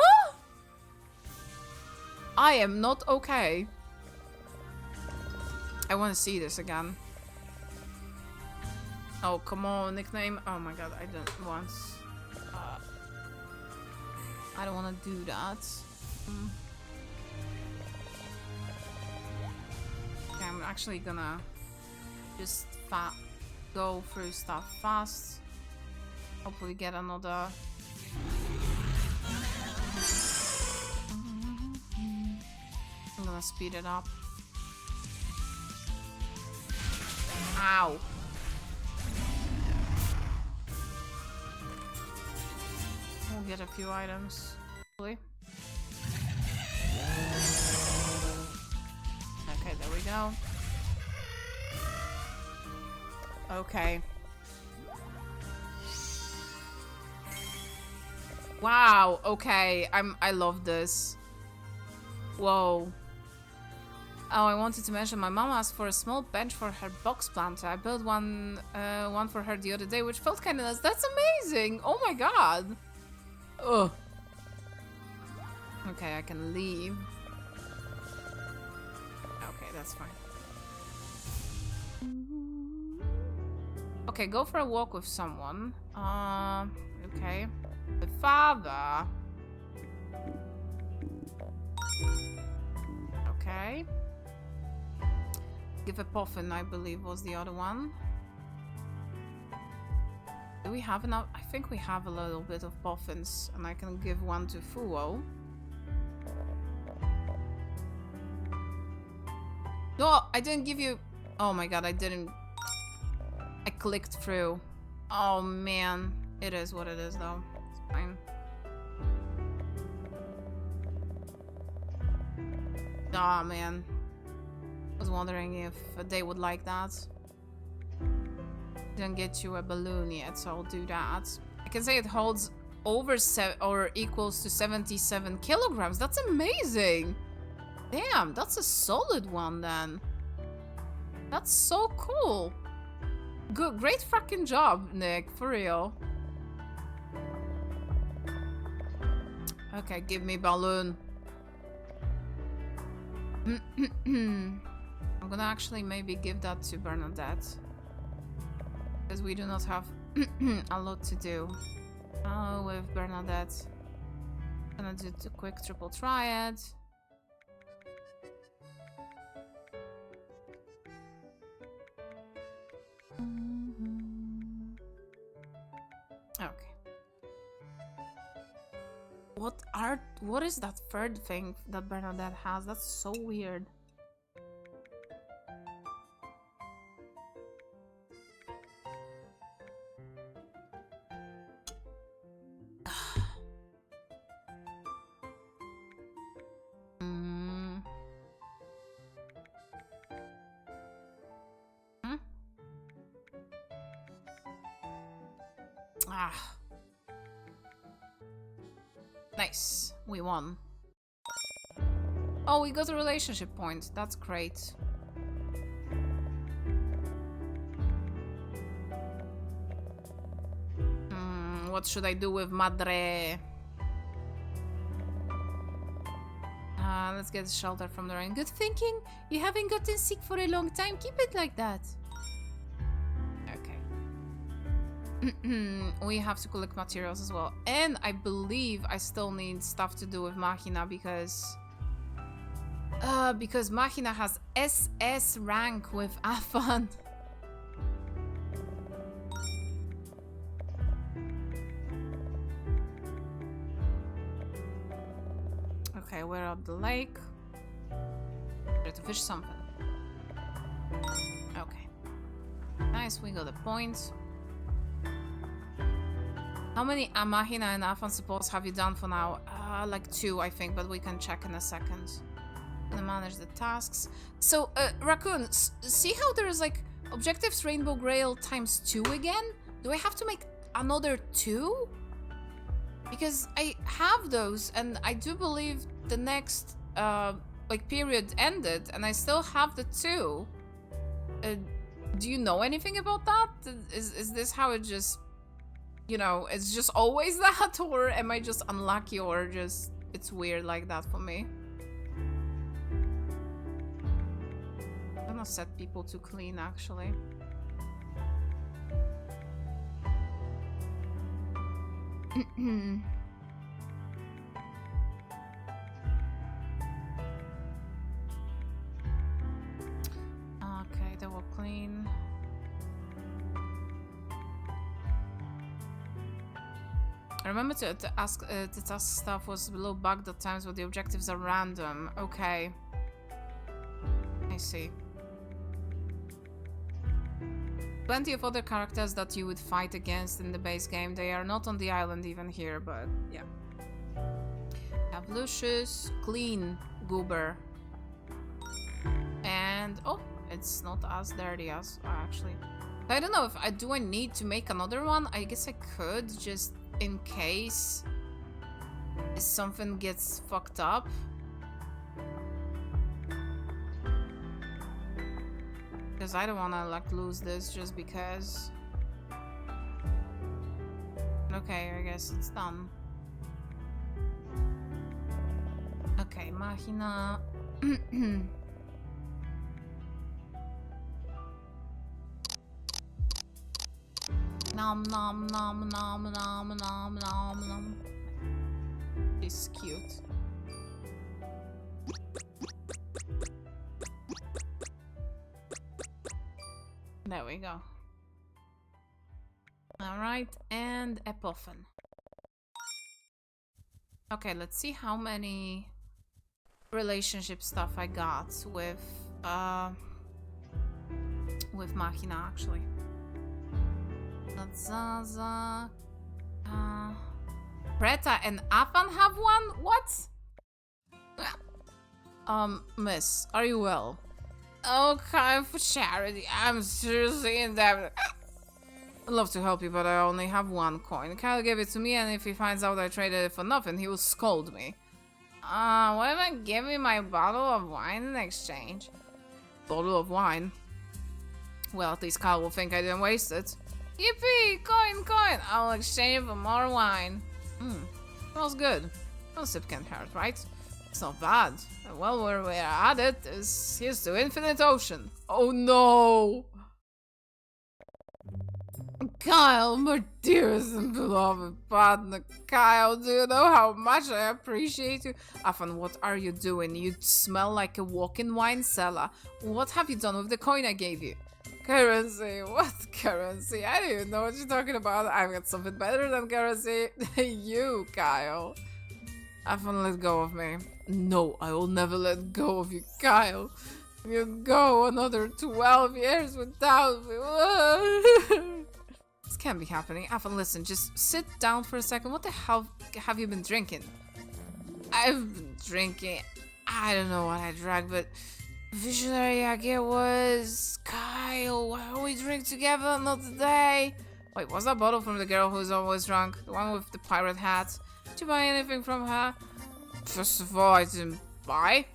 I am not okay. I want to see this again. Oh, come on, nickname. Oh my god, I don't want... I don't want to do that. Okay, I'm actually gonna just go through stuff fast. Hopefully get another... I'm gonna speed it up. Ow. We'll get a few items. Hopefully. Okay, there we go. Okay. Wow, okay. I love this. Whoa. Oh, I wanted to mention my mom asked for a small bench for her box planter. I built one for her the other day, which felt kind of nice. That's amazing! Oh my god! Ugh. Okay, I can leave. Okay, that's fine. Okay, go for a walk with someone. Okay. The father. Okay. Give a Puffin, I believe, was the other one. Do we have enough? I think we have a little bit of Puffins, and I can give one to Fuo. No, I didn't give you... Oh my god, I didn't... I clicked through. Oh man. It is what it is, though. It's fine. Ah, man. I was wondering if they would like that. Didn't get you a balloon yet, so I'll do that. I can say it holds over or equals to 77 kilograms. That's amazing. Damn, that's a solid one then. That's so cool. Good, great fucking job, Nick, for real. Okay, give me balloon. I'm gonna actually maybe give that to Bernadette, because we do not have a lot to do with Bernadette. Gonna do the quick triple triad. Okay. What is that third thing that Bernadette has? That's so weird. Ah. Nice. We won. Oh, we got a relationship point. That's great. What should I do with Madre? Let's get shelter from the rain. Good thinking. You haven't gotten sick for a long time. Keep it like that. Okay. We have to collect materials as well. And I believe I still need stuff to do with Machina because Machina has SS rank with Afan. Okay, we're at the lake. Try to fish something. Okay. Nice, we got a point. How many Machina and Afan supports have you done for now? Like 2, I think, but we can check in a second. Gonna manage the tasks. So, Raccoon, see how there's like objectives Rainbow Grail times 2 again? Do I have to make another 2? Because I have those, and I do believe the next like period ended, and I still have the 2. Do you know anything about that? Is this how it just, you know, it's just always that, or am I just unlucky, or just it's weird like that for me? I'm gonna set people to clean actually. Okay, they will clean. I remember to ask the task stuff was below bugged at times where the objectives are random. Okay. I see. Plenty of other characters that you would fight against in the base game. They are not on the island even here, but yeah. Have Lucius, clean, Goober. And, oh, it's not as dirty as, actually. I don't know if do I need to make another one? I guess I could, just in case something gets fucked up. Because I don't want to like lose this just because. Okay, I guess it's done. Okay, Machina. Nom nom nom nom nom nom nom nom. It's cute. There we go. Alright, and Epophane. Okay, let's see how many relationship stuff I got with Machina actually. Zaza, Preta and Afan have one? What? Miss, are you well? Okay, for charity. I'm seriously in debt. I'd love to help you, but I only have 1 coin. Kyle gave it to me, and if he finds out I traded it for nothing, he will scold me. What if I give you my bottle of wine in exchange? Bottle of wine? Well, at least Kyle will think I didn't waste it. Yippee! Coin, coin! I'll exchange it for more wine. Smells good. No sip can hurt, right? It's not bad. Well, where we're at it is here's to infinite ocean. Oh no! Kyle, my dearest and beloved partner. Kyle, do you know how much I appreciate you? Afan, what are you doing? You smell like a walk-in wine cellar. What have you done with the coin I gave you? Currency? What currency? I don't even know what you're talking about. I've got something better than currency. You, Kyle. Afan, let go of me. No, I will never let go of you, Kyle. You go another 12 years without me. This can't be happening. Afan, listen, just sit down for a second. What the hell have you been drinking? I've been drinking. I don't know what I drank, but visionary idea was Kyle. Why don't we drink together? Not today. Wait, was that bottle from the girl who's always drunk? The one with the pirate hat? Did you buy anything from her? First of all, I didn't buy.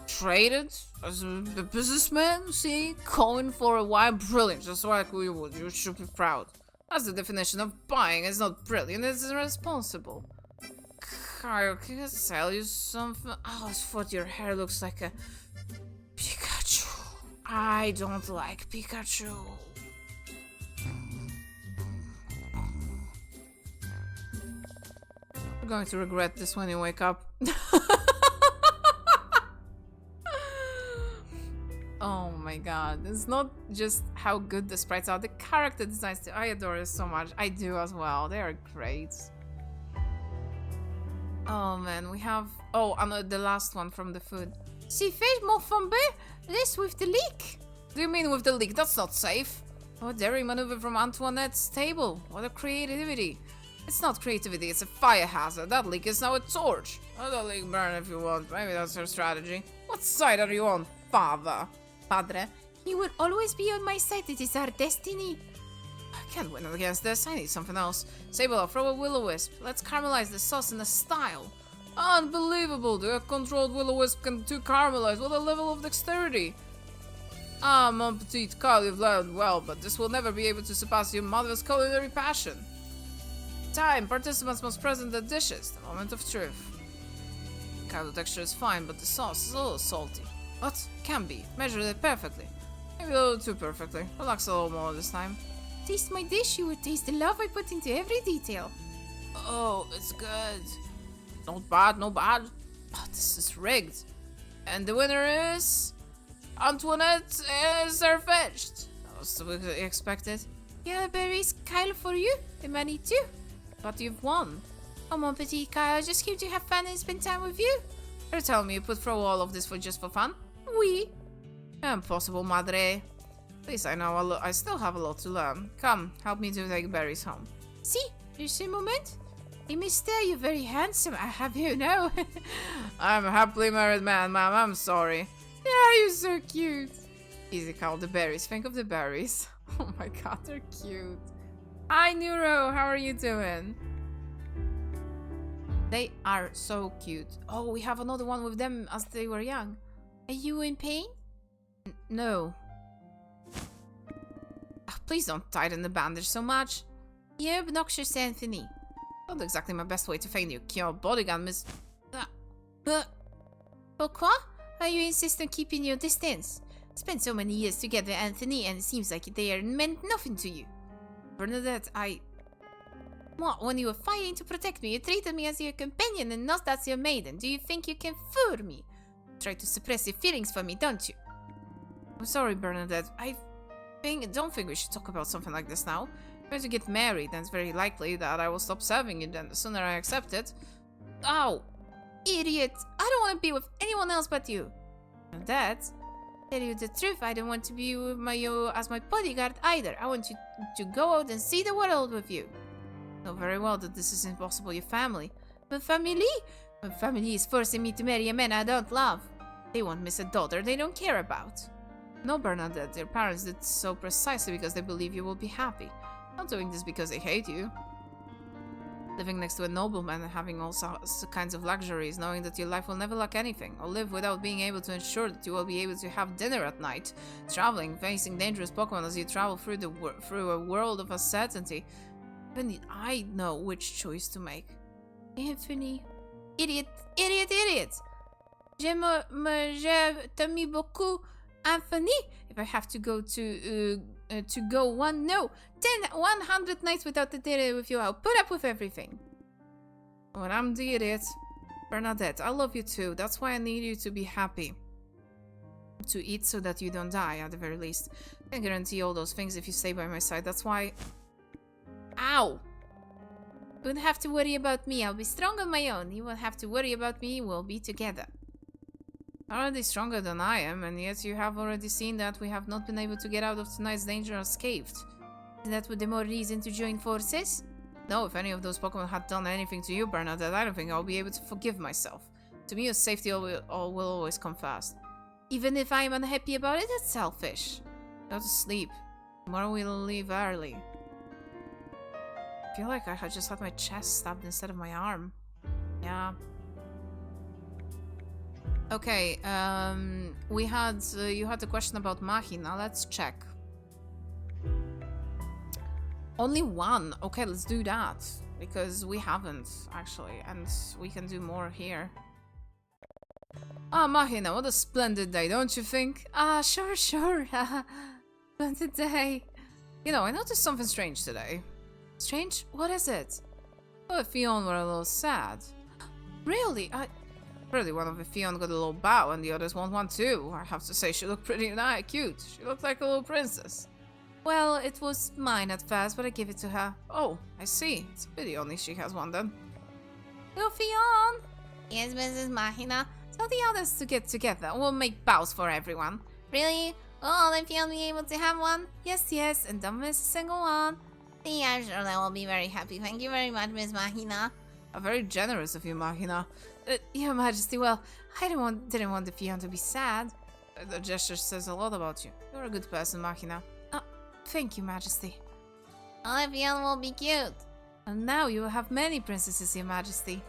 Traded as a businessman, see? Coin for a wine. Brilliant, just like we would. You should be proud. That's the definition of buying. It's not brilliant, it's irresponsible. Kyle, can I tell you something? I always thought your hair looks like a Pikachu. I don't like Pikachu. You're going to regret this when you wake up. Oh my god, it's not just how good the sprites are, the character designs too. I adore it so much. I do as well, they are great. Oh man, we have... Oh, and the last one from the food. Si fait mon flambe, this with the leek. Do you mean with the leek? That's not safe. Oh, daring maneuver from Antoinette's table. What a creativity. It's not creativity, it's a fire hazard. That leek is now a torch. Let the leek burn if you want. Maybe that's your strategy. What side are you on, father? Padre, you will always be on my side. It is our destiny. I can't win against this. I need something else. Sable, throw a will-o-wisp. Let's caramelize the sauce in a style. Unbelievable. The controlled will-o-wisp can do caramelize. What a level of dexterity. Ah, mon petit Carl, you've learned well, but this will never be able to surpass your mother's culinary passion. Time. Participants must present the dishes. The moment of truth. The texture is fine, but the sauce is a little salty. What? Can be. Measured it perfectly. Maybe a little too perfectly. Relax a little more this time. Taste my dish, you will taste the love I put into every detail. Oh, it's good. Not bad, not bad. But this is rigged. And the winner is... Antoinette is fetched. That was to be expected. Yeah, berries, Kyle for you. The money too. But you've won. Oh, mon petit Kyle, I just came to have fun and spend time with you. You're telling me you put through all of this for just for fun? Oui. Impossible, madre. At least I know I still have a lot to learn. Come, help me to take berries home. See, just a moment. I must tell you, very handsome, I have you know. I'm a happily married man, ma'am. I'm sorry. Yeah, you're so cute. Easy, Carl. The berries. Think of the berries. Oh my god, they're cute. Hi, Neuro. How are you doing? They are so cute. Oh, we have another one with them as they were young. Are you in pain? No. Please don't tighten the bandage so much. You're obnoxious, Anthony. Not exactly my best way to feign your bodyguard, miss... Pourquoi? Why you insist on keeping your distance? Spent so many years together, Anthony, and it seems like they meant nothing to you. Bernadette, What, when you were fighting to protect me, you treated me as your companion and not as your maiden. Do you think you can fool me? Try to suppress your feelings for me, don't you? I'm sorry, Bernadette. Don't think we should talk about something like this now. We're going to get married, and it's very likely that I will stop serving you then. The sooner I accept it... Ow! Idiot! I don't want to be with anyone else but you. Bernadette? Tell you the truth, I don't want to be with you as my bodyguard either. I want you to go out and see the world with you. Know very well that this is impossible. Your family. My family? My family is forcing me to marry a man I don't love. They won't miss a daughter they don't care about. No, Bernadette, your parents did so precisely because they believe you will be happy. Not doing this because they hate you. Living next to a nobleman and having all sorts of kinds of luxuries, knowing that your life will never lack anything, or live without being able to ensure that you will be able to have dinner at night, traveling, facing dangerous Pokemon as you travel through a world of uncertainty. Even I know which choice to make. Anthony. Idiot, idiot, idiot! Je t'aime beaucoup, Anthony. If I have to go to go 100 nights without the dinner with you, I'll put up with everything. When I'm the idiot. Bernadette, I love you too. That's why I need you to be happy. To eat so that you don't die, at the very least. I can guarantee all those things if you stay by my side. That's why... Ow! You won't have to worry about me. I'll be strong on my own. You won't have to worry about me. We'll be together. Already stronger than I am, and yet you have already seen that we have not been able to get out of tonight's danger unscathed. Is that with the more reason to join forces? No, if any of those Pokemon had done anything to you, Bernadette, I don't think I'll be able to forgive myself. To me, your safety will always come first. Even if I'm unhappy about it, that's selfish. Go to sleep. Tomorrow we'll leave early. I feel like I had just had my chest stabbed instead of my arm. Yeah. Okay, you had the question about Mahi. Now let's check. Only one. Okay, let's do that. Because we haven't, actually. And we can do more here. Ah, Mahina, what a splendid day, don't you think? Ah, sure. Splendid day. You know, I noticed something strange today. Strange? What is it? Well, the Fion were a little sad. Really? Really, one of the Fion got a little bow and the others want one too. I have to say, she looked pretty cute. She looked like a little princess. Well, it was mine at first, but I gave it to her. Oh, I see. It's a pity only she has one then. Little Fion! Yes, Mrs. Mahina. Tell the others to get together. We'll make bows for everyone. Really? Will all the Fion be able to have one? Yes, and don't miss a single one. Yeah, I'm sure they will be very happy. Thank you very much, Miss Mahina. Very generous of you, Mahina. Your Majesty, well, I didn't want the Fion to be sad. The gesture says a lot about you. You're a good person, Mahina. Thank you, Majesty. All the Fion will be cute. And now you will have many princesses, Your Majesty.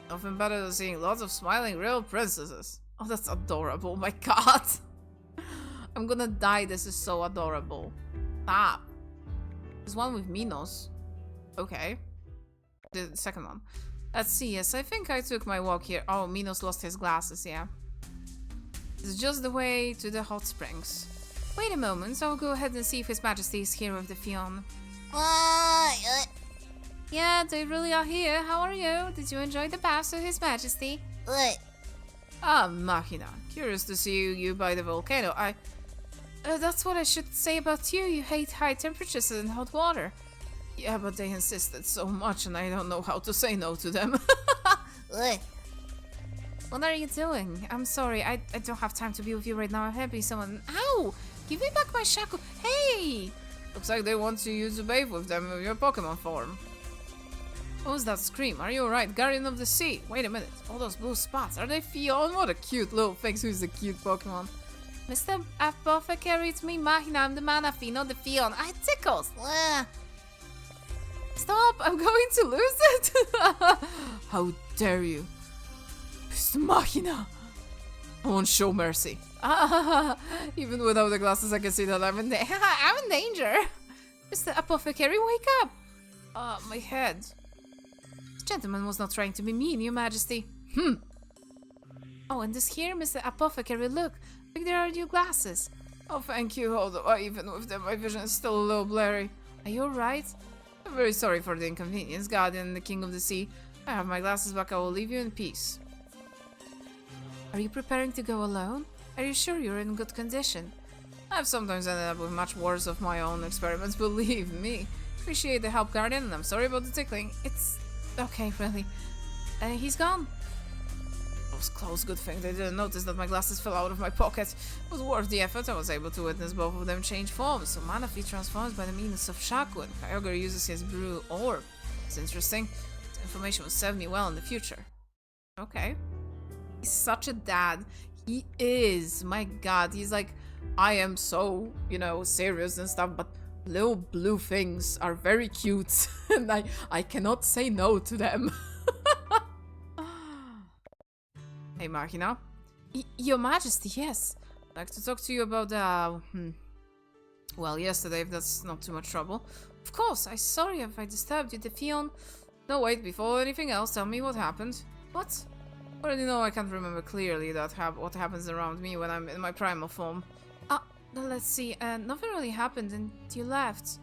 Nothing better than seeing lots of smiling real princesses. Oh, that's adorable, my god. I'm gonna die, this is so adorable. Stop. There's one with Minos. Okay. The second one. Let's see, yes, I think I took my walk here. Oh, Minos lost his glasses, yeah. It's just the way to the hot springs. Wait a moment, I'll go ahead and see if His Majesty is here with the Fion. What? Yeah, they really are here. How are you? Did you enjoy the baths of His Majesty? What? Ah, Machina. Curious to see you by the volcano. That's what I should say about you. You hate high temperatures and hot water. Yeah, but they insisted so much and I don't know how to say no to them. What? What are you doing? I'm sorry, I don't have time to be with you right now. I'm happy someone... Ow! Give me back my shackle. Hey! Looks like they want you to bathe with them in your Pokemon form. What was that scream? Are you alright? Guardian of the Sea. Wait a minute. All those blue spots. Are they Fion? What a cute little things. Who's the cute Pokemon? Mr. Apothecary, it's me, Mahina. I'm the Manaphy, not the Fion. I tickles. Stop! I'm going to lose it! How dare you? Mr. Machina! I won't show mercy. Even without the glasses, I can see that I'm in danger. Mr. Apothecary, wake up! My head. This gentleman was not trying to be mean, Your Majesty. Oh, and this here, Mr. Apothecary, look. Look, there are new glasses. Oh, thank you, although even with them, my vision is still a little blurry. Are you alright? I'm very sorry for the inconvenience, Guardian and the King of the Sea. I have my glasses back, I will leave you in peace. Are you preparing to go alone? Are you sure you're in good condition? I've sometimes ended up with much worse of my own experiments, believe me. Appreciate the help, Guardian, and I'm sorry about the tickling. It's okay, really. He's gone. It was close, good thing they didn't notice that my glasses fell out of my pocket. It was worth the effort, I was able to witness both of them change forms. So Manaphy transforms by the means of Shaku, and Kyogre uses his Brew Orb. It's interesting. The information will serve me well in the future. Okay. He's such a dad. He is. My god, he's like, I am so, serious and stuff, but little blue things are very cute, and I cannot say no to them. Hey, Machina. Your Majesty, yes. I'd like to talk to you about well, yesterday, if that's not too much trouble. Of course, I'm sorry if I disturbed you, the Fion. No, wait, before anything else, tell me what happened. What? Already know I can't remember clearly what happens around me when I'm in my primal form. Let's see, nothing really happened and you left.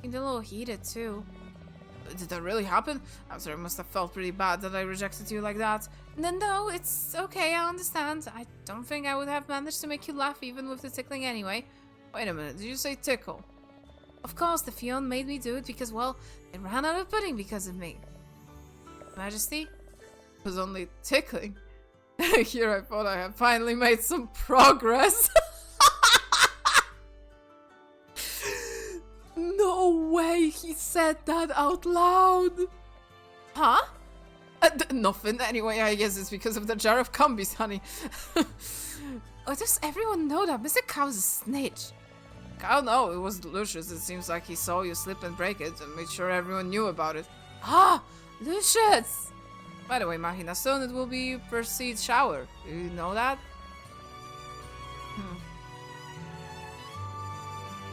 You're a little heated too. Did that really happen? I'm sorry, it must have felt pretty bad that I rejected you like that. No, it's okay, I understand. I don't think I would have managed to make you laugh even with the tickling anyway. Wait a minute, did you say tickle? Of course, the Fion made me do it because, well, they ran out of pudding because of me. Majesty? It was only tickling. Here I thought I had finally made some progress. No way he said that out loud. Huh? Nothing. Anyway, I guess it's because of the jar of Cumbies, honey. Does everyone know that Mr. Cow's a snitch? Cow, no, it was Lucius. It seems like he saw you slip and break it and made sure everyone knew about it. Lucius! By the way, Mahina, soon it will be Perseid's shower. Do you know that?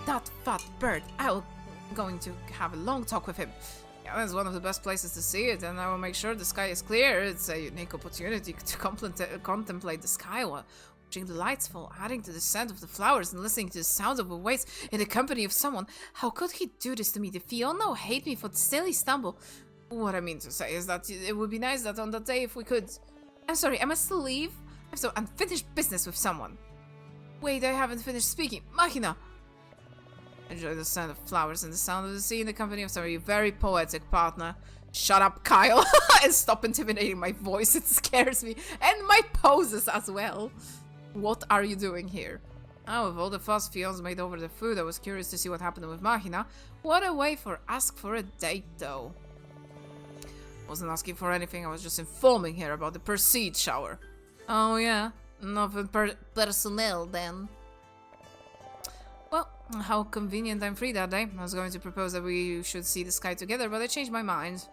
That fat bird, I'll going to have a long talk with him. Yeah, that's one of the best places to see it, and I will make sure the sky is clear. It's a unique opportunity to contemplate the sky while watching the lights fall, adding to the scent of the flowers and listening to the sound of the waves in the company of someone. How could he do this to me? Did Fiona hate me for the silly stumble? What I mean to say is that it would be nice that on that day if we could... I'm sorry, I must still leave? I have some unfinished business with someone. Wait, I haven't finished speaking. Machina! Enjoy the scent of flowers and the sound of the sea in the company of somebody. Very poetic, partner. Shut up, Kyle. And stop intimidating my voice. It scares me. And my poses as well. What are you doing here? Oh, with all the fuss Fion's made over the food, I was curious to see what happened with Machina. What a way for ask for a date, though. Wasn't asking for anything, I was just informing her about the proceed shower. Oh, yeah? Nothing personnel, then. Well, how convenient I'm free that day. I was going to propose that we should see the sky together, but I changed my mind.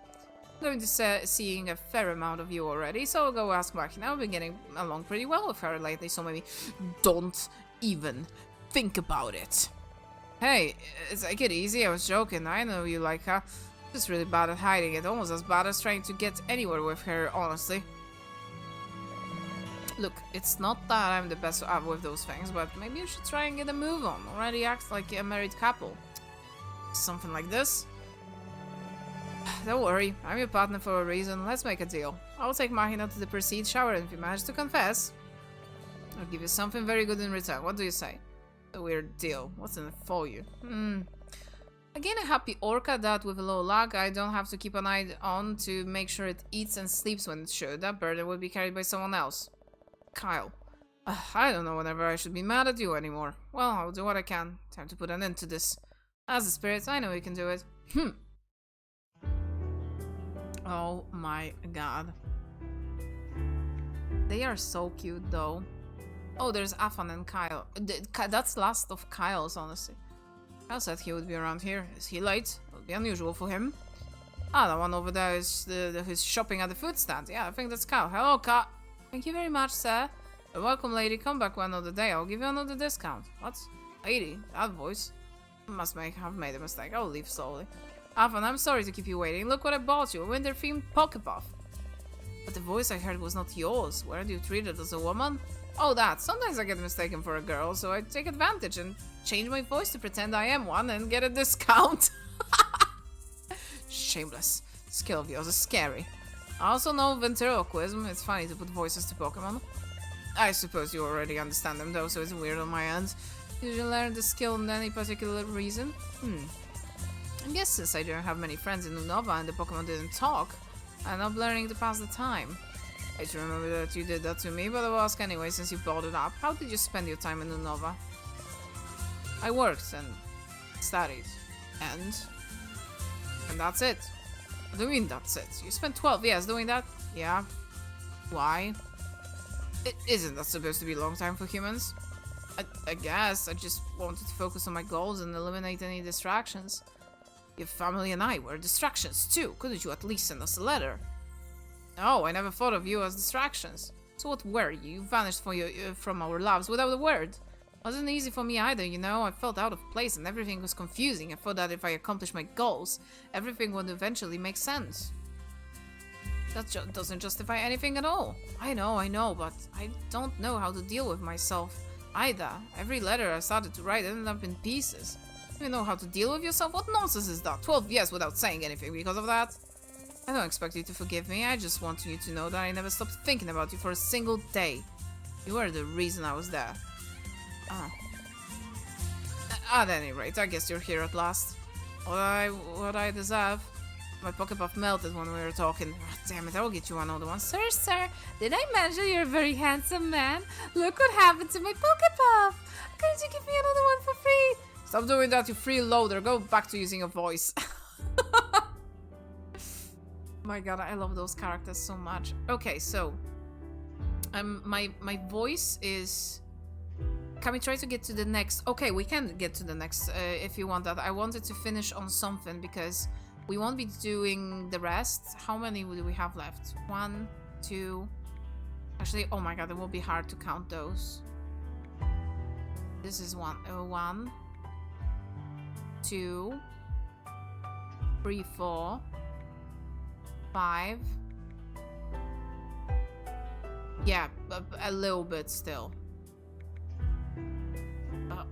I'm going to seeing a fair amount of you already, so I'll go ask Machina. I've been getting along pretty well with her lately, so maybe don't even think about it. Hey, take it easy, I was joking. I know you like her. Just really bad at hiding it, almost as bad as trying to get anywhere with her, honestly. Look, it's not that I'm the best with those things, but maybe you should try and get a move on. Already acts like a married couple. Something like this. Don't worry, I'm your partner for a reason. Let's make a deal. I'll take Machina to the proceed shower, and if you manage to confess, I'll give you something very good in return. What do you say? A weird deal. What's in it for you? Again, a happy orca that with a low luck I don't have to keep an eye on to make sure it eats and sleeps when it should. That burden will be carried by someone else. Kyle. I don't know whenever I should be mad at you anymore. Well, I'll do what I can. Time to put an end to this. As a spirit, I know you can do it. Oh my god. They are so cute though. Oh, there's Afan and Kyle. That's last of Kyle's, honestly. Kyle said he would be around here. Is he late? It would be unusual for him. Ah, the one over there is who's shopping at the food stand. Yeah, I think that's Kyle. Hello, Kyle. Thank you very much, sir. You're welcome, lady. Come back one other day. I'll give you another discount. What? Lady? That voice? Must have made a mistake. I'll leave slowly. Afan, I'm sorry to keep you waiting. Look what I bought you. A winter-themed Pokepuff. But the voice I heard was not yours. Weren't you treated as a woman? Oh, that. Sometimes I get mistaken for a girl, so I take advantage and change my voice to pretend I am one and get a discount. Shameless. Skill of yours is scary. I also know ventriloquism. It's funny to put voices to Pokemon. I suppose you already understand them though, so it's weird on my end. Did you learn the skill in any particular reason? I guess since I don't have many friends in Unova and the Pokemon didn't talk, I'm not learning to pass the time. I just remember that you did that to me, but I will ask anyway since you brought it up. How did you spend your time in Unova? I worked and studied. And that's it. What do you mean that's it? You spent 12 years doing that? Yeah. Why? Isn't that supposed to be a long time for humans? I guess I just wanted to focus on my goals and eliminate any distractions. Your family and I were distractions too. Couldn't you at least send us a letter? No, I never thought of you as distractions. So what were you? You vanished from our lives without a word. Wasn't easy for me either, you know. I felt out of place and everything was confusing. I thought that if I accomplished my goals, everything would eventually make sense. That doesn't justify anything at all. I know, but I don't know how to deal with myself either. Every letter I started to write ended up in pieces. You know how to deal with yourself? What nonsense is that? 12 years without saying anything because of that? I don't expect you to forgive me. I just want you to know that I never stopped thinking about you for a single day. You were the reason I was there. At any rate, I guess you're here at last. What I deserve. My Pokepuff melted when we were talking. Oh, damn it, I will get you another one. Sir, did I mention you're a very handsome man? Look what happened to my Pokepuff! Couldn't you give me another one for free? Stop doing that, you freeloader. Go back to using your voice. My god, I love those characters so much. Okay, so my voice is... Can we try to get to the next? Okay, we can get to the next if you want that. I wanted to finish on something because we won't be doing the rest. How many do we have left? 1, 2. Actually, oh my god, it will be hard to count those. This is 1, 2, 3, 4, 5. Yeah, a little bit still.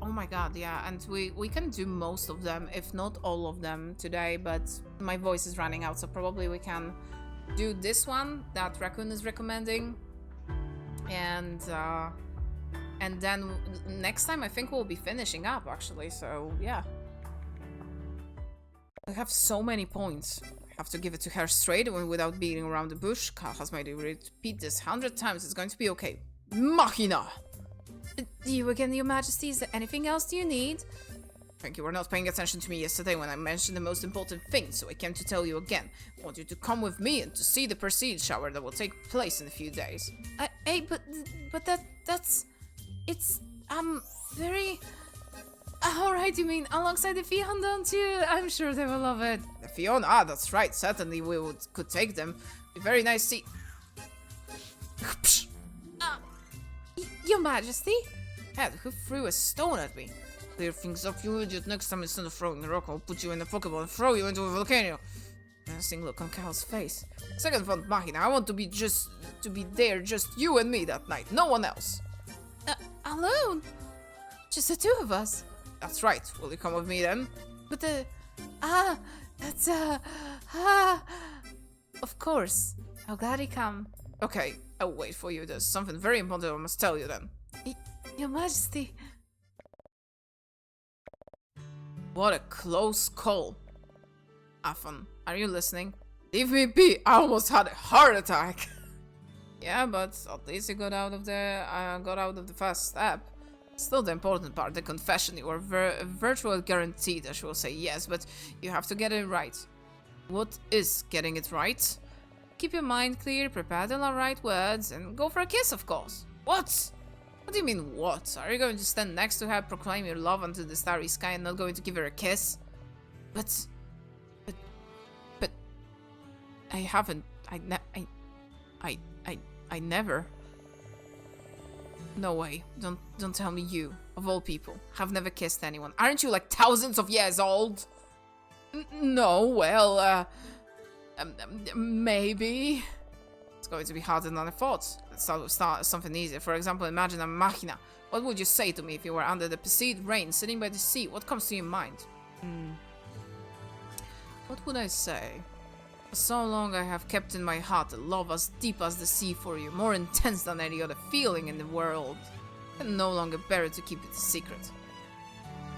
Oh my god, yeah, and we can do most of them, if not all of them today, but my voice is running out, so probably we can do this one that Raccoon is recommending. And then next time I think we'll be finishing up, actually, so yeah. We have so many points. I have to give it to her straight away without beating around the bush. Carl has made me repeat this 100 times. It's going to be okay. Machina! You again, Your Majesty. Is there anything else you need? I think you were not paying attention to me yesterday when I mentioned the most important thing, so I came to tell you again. I want you to come with me and to see the proceed shower that will take place in a few days. Hey, but that's... It's, very... Alright, you mean alongside the Fion, don't you? I'm sure they will love it. The Fiona? Ah, that's right. Certainly we could take them. Be very nice see... Your Majesty? Head, who threw a stone at me? Clear things up, you idiot. Next time instead of throwing a rock, I'll put you in a Pokeball and throw you into a volcano. Menacing look on Cal's face. Second front Machina, I want to be there, just you and me that night, no one else. Alone? Just the two of us? That's right. Will you come with me then? But that's, of course. I'll gladly come. Okay, I'll wait for you. There's something very important I must tell you then. Your Majesty. What a close call. Afan, are you listening? Leave me be. I almost had a heart attack. Yeah, but at least you got out of the first step. Still the important part, the confession. You are virtual guaranteed that she will say yes, but you have to get it right. What is getting it right? Keep your mind clear, prepare the right words, and go for a kiss, of course. What? What do you mean, what? Are you going to stand next to her, proclaim your love unto the starry sky, and not going to give her a kiss? But I haven't. I never. No way. Don't tell me you, of all people, have never kissed anyone. Aren't you like thousands of years old? No, well, maybe. It's going to be harder than I thought. Let's start something easier. For example, imagine a machina. What would you say to me if you were under the Perseid rain, sitting by the sea? What comes to your mind? What would I say? For so long I have kept in my heart a love as deep as the sea for you, more intense than any other feeling in the world. I can no longer bear it to keep it a secret.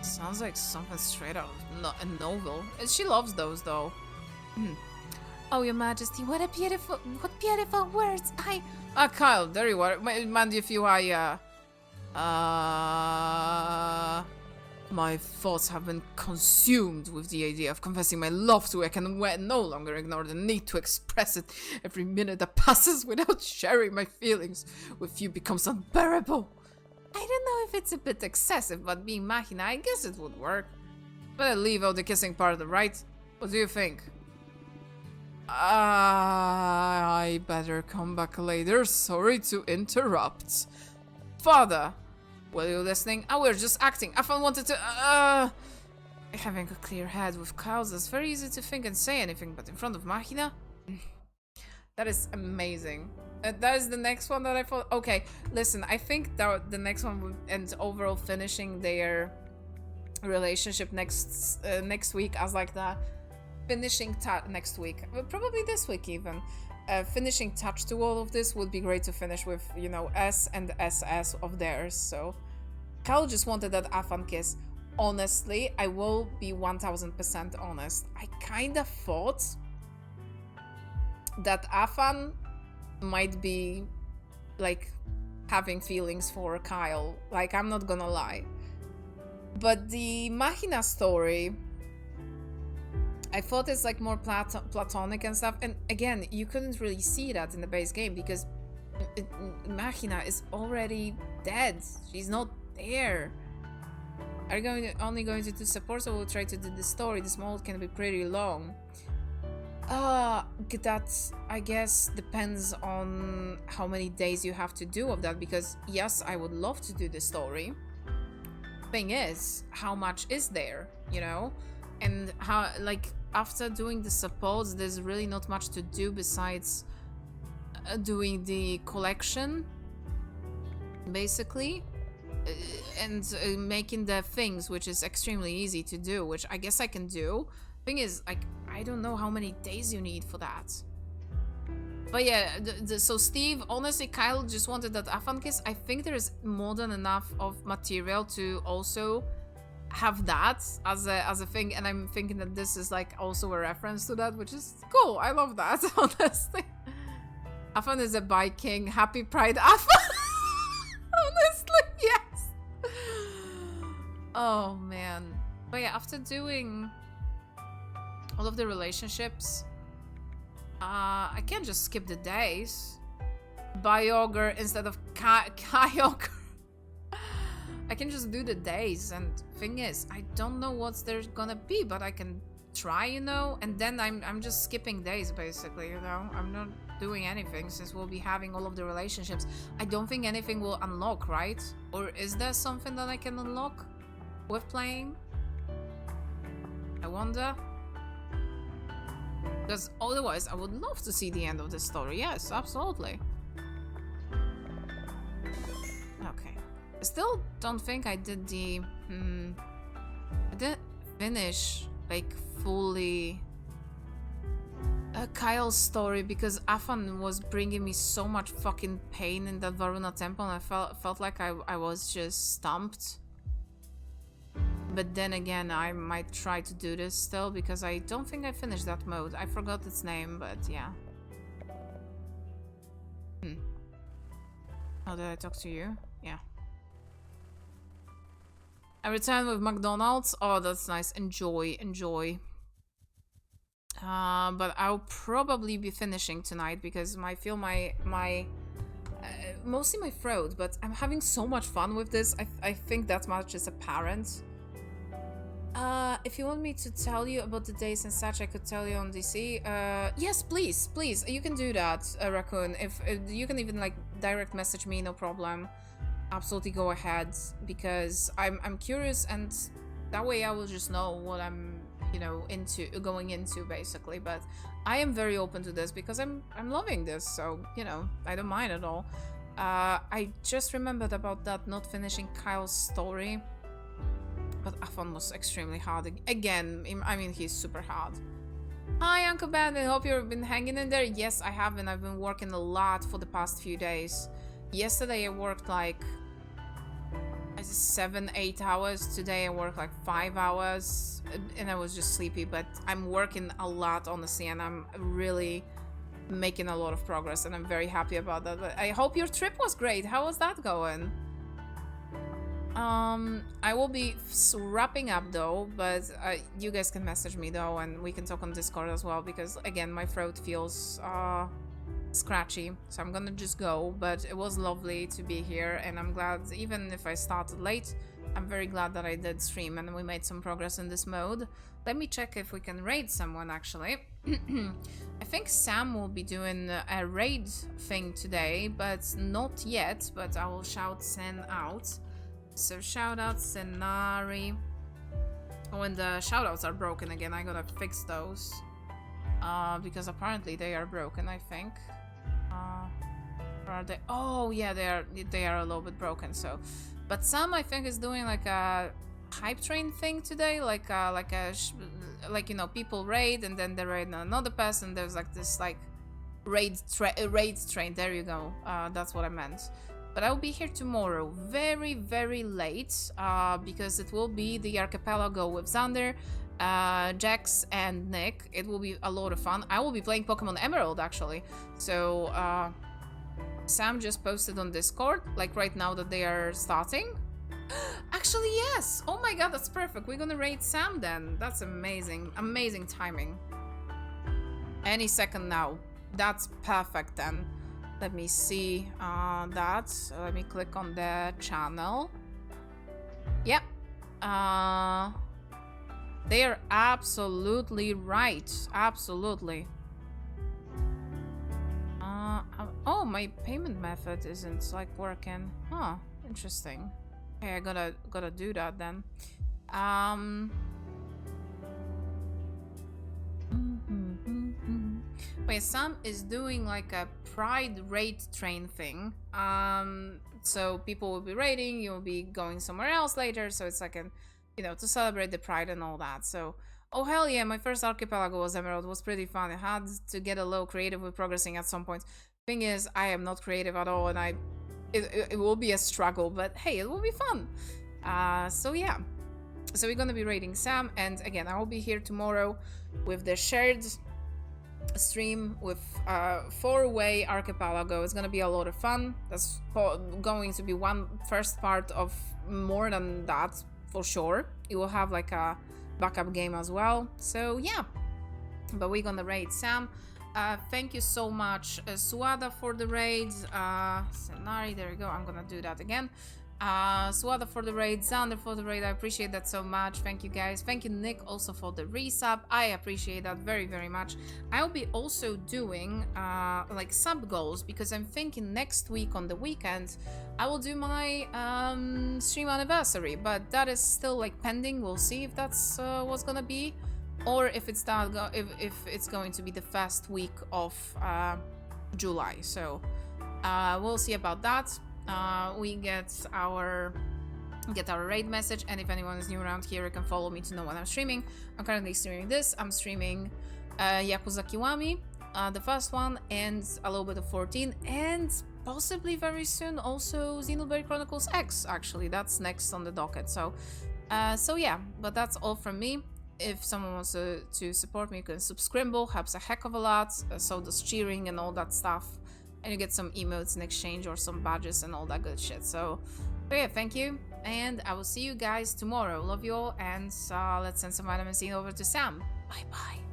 Sounds like something straight out of a novel. She loves those, though. Oh, Your Majesty, what beautiful words. Kyle, there you are. Mind if you, my thoughts have been consumed with the idea of confessing my love to you. I can no longer ignore the need to express it. Every minute that passes without sharing my feelings with you becomes unbearable. I don't know if it's a bit excessive, but being Machina, I guess it would work. Better leave out the kissing part, right? What do you think? I better come back later. Sorry to interrupt. Father! Were you listening? We're just acting. Afan wanted to, Having a clear head with cows, it's very easy to think and say anything, but in front of Machina? That is amazing. That is the next one that I thought. Okay, listen, I think that the next one and overall finishing their relationship next week as like the finishing next week. Probably this week even. Finishing touch to all of this would be great to finish with, you know, S and SS of theirs. So Cal just wanted that Afan kiss. Honestly, I will be 1000% honest. I kind of thought that Afan might be like having feelings for Kyle. Like, I'm not gonna lie. But the Machina story, I thought it's like more platonic and stuff, and again, you couldn't really see that in the base game because Machina is already dead. She's not there. Are you only going to do support, or we'll try to do the story? This mode can be pretty long. That, I guess, depends on how many days you have to do of that, because yes, I would love to do the story. Thing is, how much is there, you know? And how, like, after doing the supports, there's really not much to do besides doing the collection, basically, and making the things, which is extremely easy to do, which I guess I can do. Thing is, like, I don't know how many days you need for that. But yeah, so Steve, honestly, Kyle just wanted that Afan kiss. I think there is more than enough of material to also have that as a thing, and I'm thinking that this is like also a reference to that, which is cool. I love that, honestly. Afan is a bike king. Happy Pride, Afan. Honestly, yes. Oh man. But yeah, after doing all of the relationships, I can't just skip the days. Biogre instead of Kyogre. I can just do the days, and thing is, I don't know what's there's gonna be, but I can try, you know, and then I'm just skipping days, basically, you know. I'm not doing anything since we'll be having all of the relationships. I don't think anything will unlock, right? Or is there something that I can unlock with playing? I wonder. Because otherwise, I would love to see the end of the story. Yes, absolutely. Okay. I still don't think I did the... I didn't finish, like, fully... Kyle's story, because Afan was bringing me so much fucking pain in that Varuna temple, and I felt like I was just stumped. But then again, I might try to do this still, because I don't think I finished that mode. I forgot its name, but yeah. Oh, did I talk to you? Yeah. I returned with McDonald's. Oh, that's nice. Enjoy, enjoy. But I'll probably be finishing tonight because I feel my mostly my throat, but I'm having so much fun with this. I think that much is apparent. If you want me to tell you about the days and such, I could tell you on DC. Yes, please, please, you can do that, Raccoon. If you can even like direct message me, no problem. Absolutely, go ahead, because I'm curious, and that way I will just know what I'm, you know, going into basically. But I am very open to this because I'm loving this, so you know, I don't mind at all. I just remembered about that not finishing Kyle's story. But Afan was extremely hard. Again, I mean, he's super hard. Hi, Uncle Ben. I hope you've been hanging in there. Yes, I have been. I've been working a lot for the past few days. Yesterday, I worked like 7-8 hours. Today, I worked like 5 hours. And I was just sleepy. But I'm working a lot, honestly. And I'm really making a lot of progress. And I'm very happy about that. But I hope your trip was great. How was that going? I will be wrapping up though, but you guys can message me though, and we can talk on Discord as well, because again, my throat feels scratchy, so I'm gonna just go. But it was lovely to be here, and I'm glad, even if I started late, I'm very glad that I did stream and we made some progress in this mode. Let me check if we can raid someone, actually. I think Sam will be doing a raid thing today, but not yet, but I will shout Sen out. So shout out Senari. Oh, and the shoutouts are broken again. I gotta fix those. Because apparently they are broken, I think. Or are they? Oh yeah, they are a little bit broken. So, but Sam, I think, is doing like a hype train thing today, like you know, people raid and then they raid another person. There's like this like raid train. There you go. That's what I meant. But I'll be here tomorrow, very, very late, because it will be the archipelago with Xander, Jax, and Nick. It will be a lot of fun. I will be playing Pokemon Emerald, actually. So, Sam just posted on Discord, like right now, that they are starting. Actually, yes! Oh my god, that's perfect. We're gonna raid Sam then. That's amazing. Amazing timing. Any second now. That's perfect then. Let me see that. So let me click on the channel. Yep. They are absolutely right. Absolutely. Oh, my payment method isn't like working. Huh. Interesting. Okay, I gotta do that then. Wait, Sam is doing like a Pride raid train thing. So people will be raiding, you'll be going somewhere else later. So it's like an, you know, to celebrate the Pride and all that. So, oh hell yeah, my first archipelago was Emerald. It was pretty fun. I had to get a little creative with progressing at some point. Thing is, I am not creative at all, and it will be a struggle, but hey, it will be fun. So yeah. So we're gonna be raiding Sam, and again, I will be here tomorrow with the shared stream with 4-way archipelago. It's gonna be a lot of fun. That's going to be one first part of more than that for sure. It will have like a backup game as well. So yeah, but we're gonna raid Sam. Thank you so much, Suada, for the raid. Senari, there you go. I'm gonna do that again. Suada for the raid, Xander for the raid. I appreciate that so much. Thank you guys. Thank you, Nick, also for the resub. I appreciate that very, very much. I'll be also doing like sub goals, because I'm thinking next week on the weekend I will do my stream anniversary, but that is still like pending. We'll see if that's what's gonna be, or if it's that if it's going to be the first week of July. So we'll see about that. We get our raid message, and if anyone is new around here, you can follow me to know when I'm streaming. I'm currently streaming this. I'm streaming Yakuza Kiwami, the first one, and a little bit of 14, and possibly very soon also Xenoblade Chronicles X. Actually, that's next on the docket. So yeah, but that's all from me. If someone wants to support me, you can subscribe. Helps a heck of a lot. So does cheering and all that stuff. And you get some emotes in exchange, or some badges and all that good shit. So yeah, thank you. And I will see you guys tomorrow. Love you all. And let's send some vitamin C over to Sam. Bye bye.